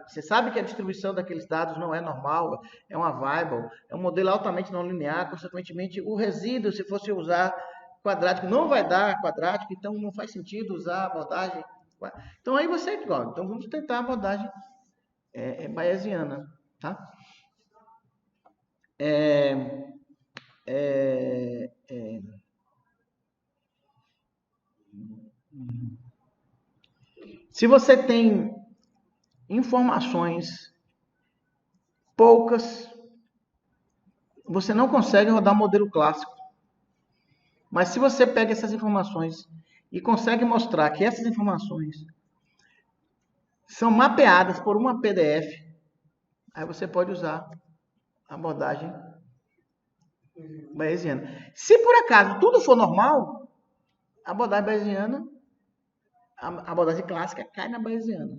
você sabe que a distribuição daqueles dados não é normal, é uma variable, é um modelo altamente não linear, consequentemente o resíduo, se fosse usar quadrático, não vai dar quadrático, então não faz sentido usar a abordagem. Então aí você, então vamos tentar a abordagem bayesiana, tá? Se você tem informações poucas, você não consegue rodar um modelo clássico. Mas se você pega essas informações e consegue mostrar que essas informações são mapeadas por uma PDF, aí você pode usar a abordagem bayesiana. Se por acaso tudo for normal, a abordagem bayesiana, a abordagem clássica cai na bayesiana.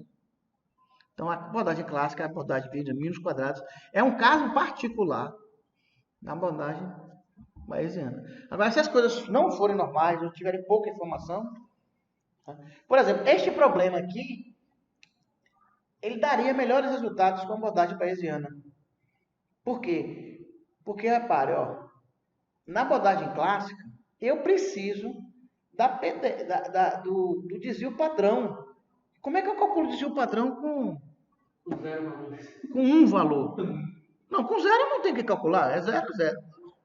Então, a abordagem clássica, a abordagem de mínimos quadrados, é um caso particular da abordagem bayesiana. Agora, se as coisas não forem normais ou tiverem pouca informação, tá? Por exemplo, este problema aqui, ele daria melhores resultados com a abordagem bayesiana. Por quê? Porque, repare, na abordagem clássica, eu preciso do desvio padrão. Como é que eu calculo o desvio padrão com um valor? Não, com zero eu não tenho que calcular, é zero.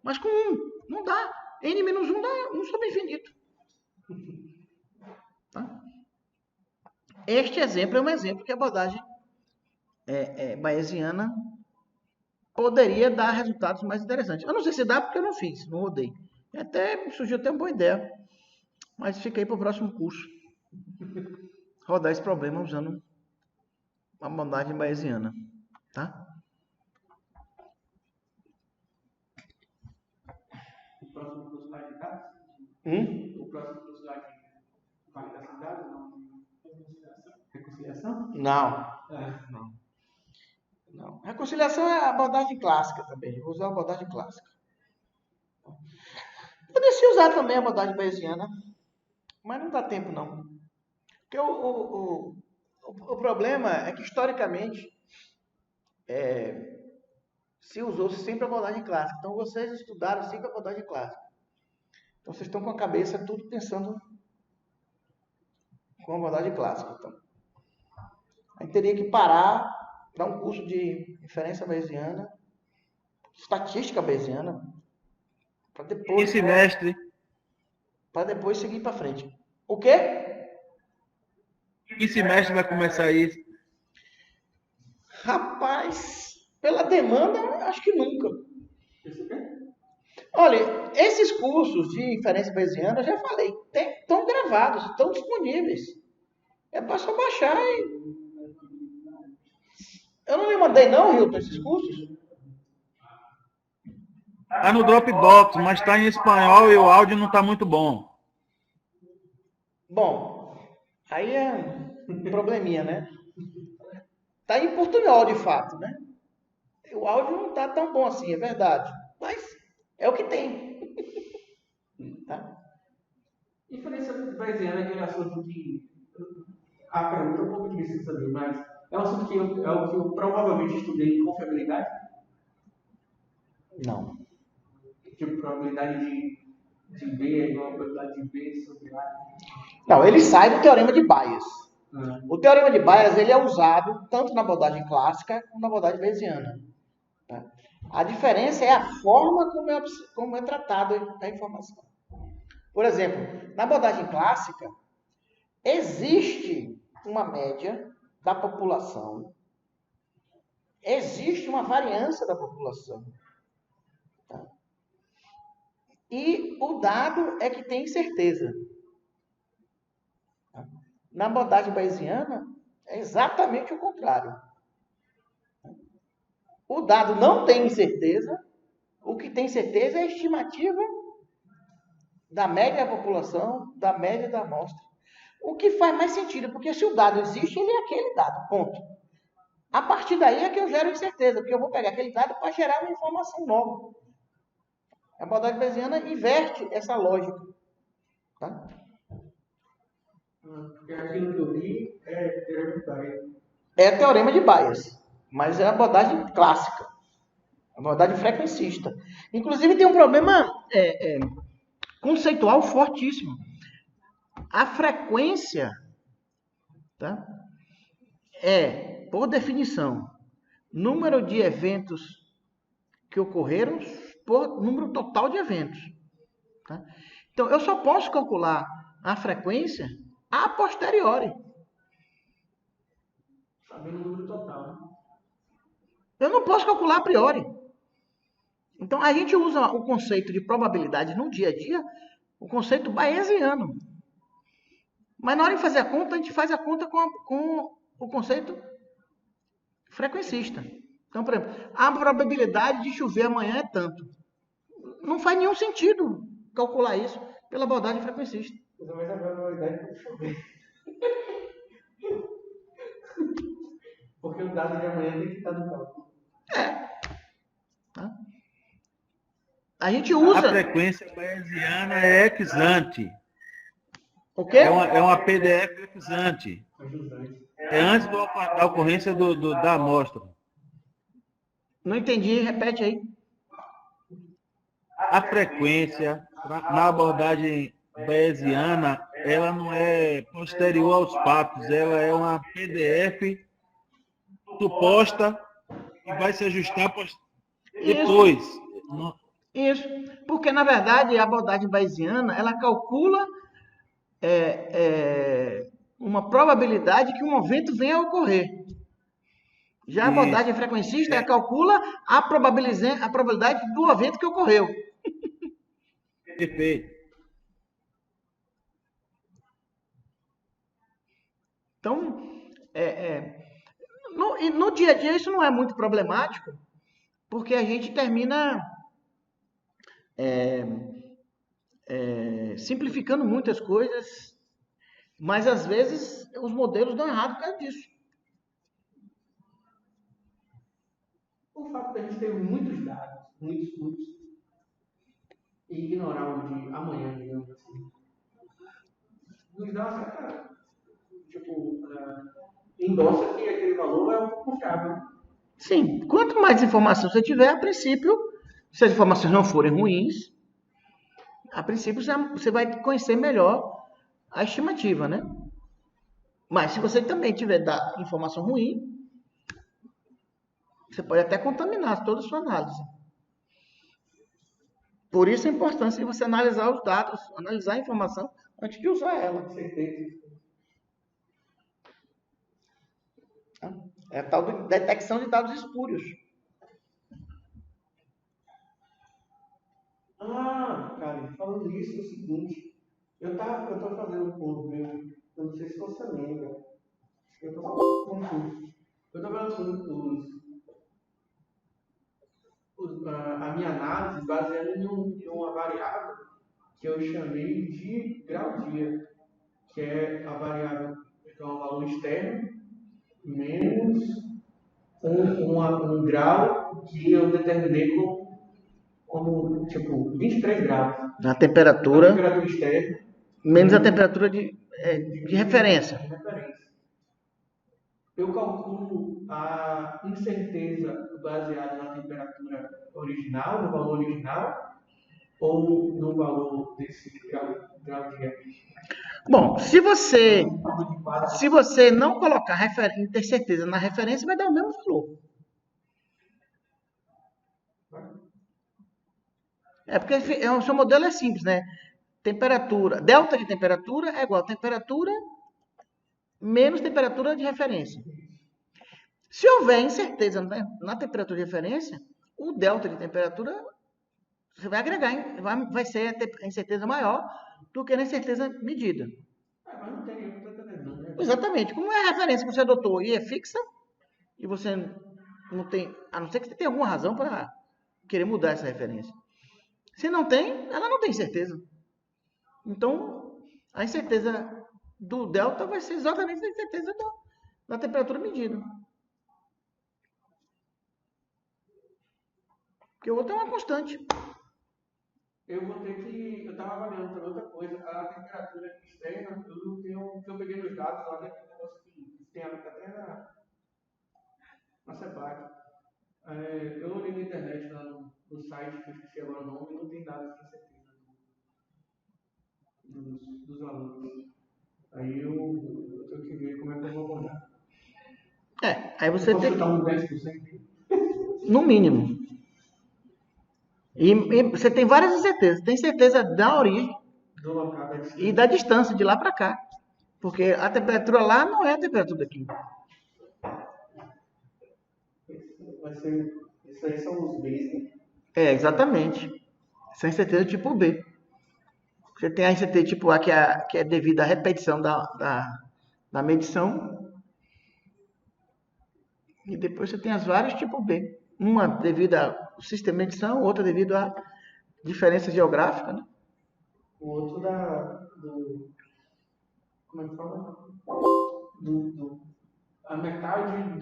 Mas com não dá. N menos 1 dá 1 sobre infinito. Tá? Este exemplo é um exemplo que a abordagem bayesiana poderia dar resultados mais interessantes. Eu não sei se dá porque eu não fiz, não rodei. Surgiu até uma boa ideia. Mas fica aí para o próximo curso. Rodar esse problema usando a abordagem bayesiana. Tá? O próximo curso vai de dados? O próximo curso vai de validação de dados? Não? Reconciliação? Não. Reconciliação é a abordagem clássica também. Eu vou usar a abordagem clássica. Poderia usar também a abordagem bayesiana, mas não dá tempo não. Porque o problema é que historicamente se usou sempre a abordagem clássica. Então vocês estudaram sempre a abordagem clássica. Então vocês estão com a cabeça tudo pensando com a abordagem clássica. Então, a gente teria que parar, dar um curso de inferência bayesiana, estatística bayesiana, para depois semestre. Para depois seguir para frente. O quê? Que semestre vai começar isso? Rapaz, pela demanda, acho que nunca. Olha, esses cursos de inferência bayesiana, eu já falei, estão gravados, estão disponíveis. É só baixar e... Eu não lhe mandei não, Hilton, esses cursos? Tá no Dropbox, mas está em espanhol e o áudio não está muito bom. Bom, aí é um probleminha, né? Tá em portunhol, de fato, né? O áudio não tá tão bom assim, é verdade. Mas é o que tem. Tá? Inferência bayesiana é aquele assunto que... A pergunta é um pouco difícil de saber, mas é um assunto que eu provavelmente estudei em confiabilidade? Não. Tipo, probabilidade de B é igual a probabilidade de B sobre A. Não, ele sai do teorema de Bayes. Ah, O teorema de Bayes ele é usado tanto na abordagem clássica como na abordagem bayesiana. Tá? A diferença é a forma como é tratada a informação. Por exemplo, na abordagem clássica, existe uma média da população, existe uma variância da população. Tá? E o dado é que tem certeza. Tá? Na abordagem bayesiana, é exatamente o contrário. O dado não tem certeza, o que tem certeza é a estimativa da média da população, da média da amostra. O que faz mais sentido, porque se o dado existe, ele é aquele dado, ponto. A partir daí é que eu gero incerteza, porque eu vou pegar aquele dado para gerar uma informação nova. A abordagem bayesiana inverte essa lógica. Tá? porque aquilo que eu vi é teorema de Bayes. É teorema de Bayes, mas é a abordagem clássica, a abordagem frequencista. Inclusive tem um problema conceitual fortíssimo. A frequência, tá, é, por definição, número de eventos que ocorreram por número total de eventos. Tá? Então, eu só posso calcular a frequência a posteriori. Sabendo o número total, né? Eu não posso calcular a priori. Então, a gente usa o conceito de probabilidade no dia a dia, o conceito bayesiano. Mas na hora de fazer a conta, a gente faz a conta com o conceito frequencista. Então, por exemplo, a probabilidade de chover amanhã é tanto. Não faz nenhum sentido calcular isso pela abordagem frequencista. Usa mais a probabilidade de chover. Porque o dado de amanhã tem que estar no cálculo. Tá? A gente A usa... frequência bayesiana é ex ante. O quê? É uma PDF ex ante. Ajudante. É antes da ocorrência da amostra. Não entendi, repete aí. A frequência, na abordagem bayesiana, ela não é posterior aos fatos, ela é uma PDF suposta e vai se ajustar depois. Isso, porque na verdade a abordagem bayesiana, ela calcula uma probabilidade que um evento venha a ocorrer. Já a abordagem frequencista, ela calcula a probabilidade do evento que ocorreu. Perfeito. Então, no dia a dia isso não é muito problemático, porque a gente termina simplificando muitas coisas, mas às vezes os modelos dão errado por causa disso. O fato de a gente ter muitos dados, muitos, e ignorar o de amanhã, digamos assim, nos dá uma certa, endossa que aquele valor é um pouco confiável. Sim, quanto mais informação você tiver, a princípio, se as informações não forem ruins, a princípio você vai conhecer melhor a estimativa, né? Mas se você também tiver informação ruim, você pode até contaminar toda a sua análise. Por isso a importância de você analisar os dados, analisar a informação antes de usar ela. É a tal de detecção de dados espúrios. Cara, falando nisso, é o seguinte, eu tô fazendo um curso meu, eu não sei se você lembra, eu tô fazendo a minha análise baseada em uma variável que eu chamei de grau-dia, que é a variável, que é um valor externo, menos um grau que eu determinei como tipo, 23 graus. A temperatura Externa. Menos a temperatura de referência. Eu calculo a incerteza baseada na temperatura original, no valor original, ou no valor desse grau de reajuste? Bom, se você não colocar ter certeza na referência, vai dar o mesmo valor. Porque o seu modelo é simples, né? Temperatura, delta de temperatura é igual a temperatura menos temperatura de referência. Se houver incerteza na temperatura de referência, o delta de temperatura você vai agregar, vai ser a incerteza maior do que na incerteza medida. Mas não tem, não estou entendendo. Né? Exatamente. Como é a referência que você adotou e é fixa, e você não tem, a não ser que você tenha alguma razão para querer mudar essa referência. Se não tem, ela não tem certeza. Então, a incerteza do delta vai ser exatamente a incerteza da temperatura medida. Porque o outro é uma constante. Eu vou ter que. Eu estava avaliando também outra coisa. A temperatura externa, eu peguei nos dados lá, tem um negócio que tem até na CEPAC. Eu olhei na internet, lá no site, que eu esqueci agora o nome, e não tem dados com certeza dos alunos. Aí eu tenho que ver como é que eu vou abordar. Aí você tem que tem um 10%? No mínimo. E você tem várias incertezas. Tem certeza da origem Do local, e da distância de lá para cá. Porque a temperatura lá não é a temperatura daqui. Isso aí são os Bs, né? Exatamente. Essa é a incerteza tipo B. Você tem a incerteza tipo A, que é devido à repetição da medição. E depois você tem as várias tipo B. Uma devido ao sistema de medição, outra devido à diferença geográfica, né? O outro como é que fala? A metade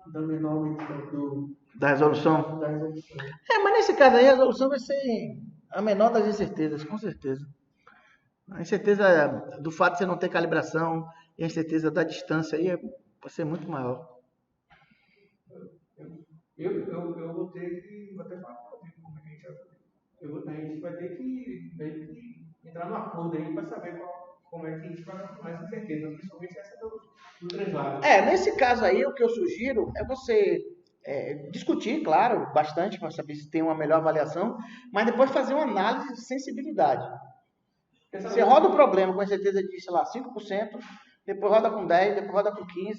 da menor Da resolução. da resolução. Mas nesse caso aí a resolução vai ser a menor das incertezas, com certeza. A incerteza do fato de você não ter calibração e a incerteza da distância aí vai ser muito maior. Eu vou ter que. Vou até falar como é que a gente vai fazer. A gente vai ter que entrar no acordo aí para saber como é que a gente vai ter mais incerteza, principalmente essa do translado. Nesse caso aí, o que eu sugiro é você discutir, claro, bastante para saber se tem uma melhor avaliação, mas depois fazer uma análise de sensibilidade. Você roda o problema com a certeza de, sei lá, 5%, depois roda com 10%, depois roda com 15%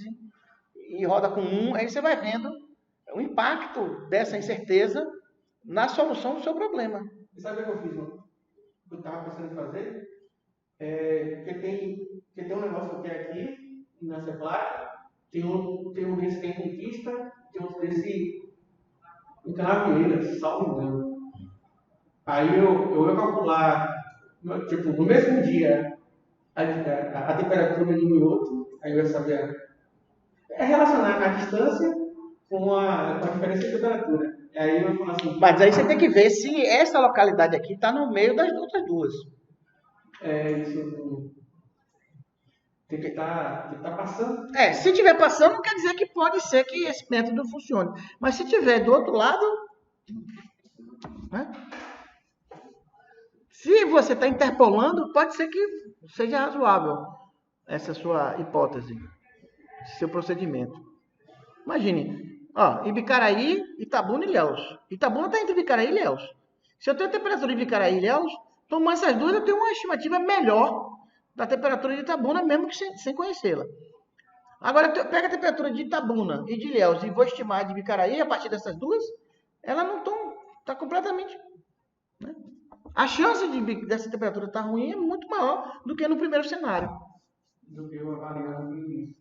e roda com 1%, aí você vai vendo o impacto dessa incerteza na solução do seu problema. E sabe o que eu fiz? Eu estava pensando em fazer? Que tem um negócio que eu tenho aqui, nessa placa, tem um desse que tem Conquista, tem outro desse em Canavieira, salvo engano. Aí eu ia calcular, tipo, no mesmo dia, a temperatura de um e outro, aí eu ia saber relacionar a distância com a diferença de temperatura. Aí eu falo assim. Mas aí você tem que ver se essa localidade aqui está no meio das outras duas. Isso tem que estar passando. Se estiver passando, não quer dizer que pode ser que esse método funcione. Mas se estiver do outro lado, né? Se você está interpolando, pode ser que seja razoável essa sua hipótese, seu procedimento. Imagine, Ibicaraí, Itabuna e Ilhéus. Itabuna está entre Ibicaraí e Ilhéus. Se eu tenho a temperatura de Ibicaraí e Ilhéus, tomando essas duas, eu tenho uma estimativa melhor da temperatura de Itabuna, mesmo que sem conhecê-la. Agora, eu pego a temperatura de Itabuna e de Ilhéus e vou estimar de Ibicaraí a partir dessas duas, ela não está completamente... Né? A chance dessa temperatura estar ruim é muito maior do que no primeiro cenário. Do que eu avaliando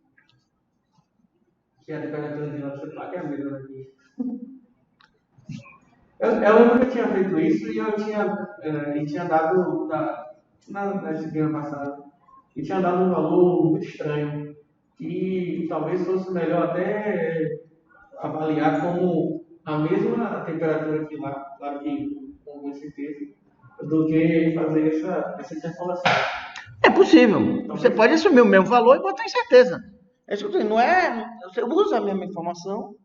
que a temperatura de nossa placa é a mesma aqui. Eu lembro que eu tinha feito isso e eu tinha dado, na disciplina passada, e tinha dado um valor muito estranho, que talvez fosse melhor até avaliar como a mesma temperatura que lá, claro que com certeza, do que fazer essa interpolação. É possível. Então, você pode assumir o mesmo valor e botar incerteza. É isso que eu estou dizendo. Não é... Você usa a mesma informação,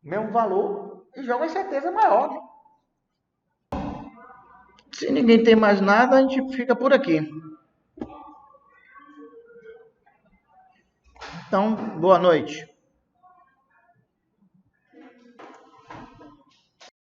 mesmo valor, e joga a incerteza maior. Né? Se ninguém tem mais nada, a gente fica por aqui. Então, boa noite.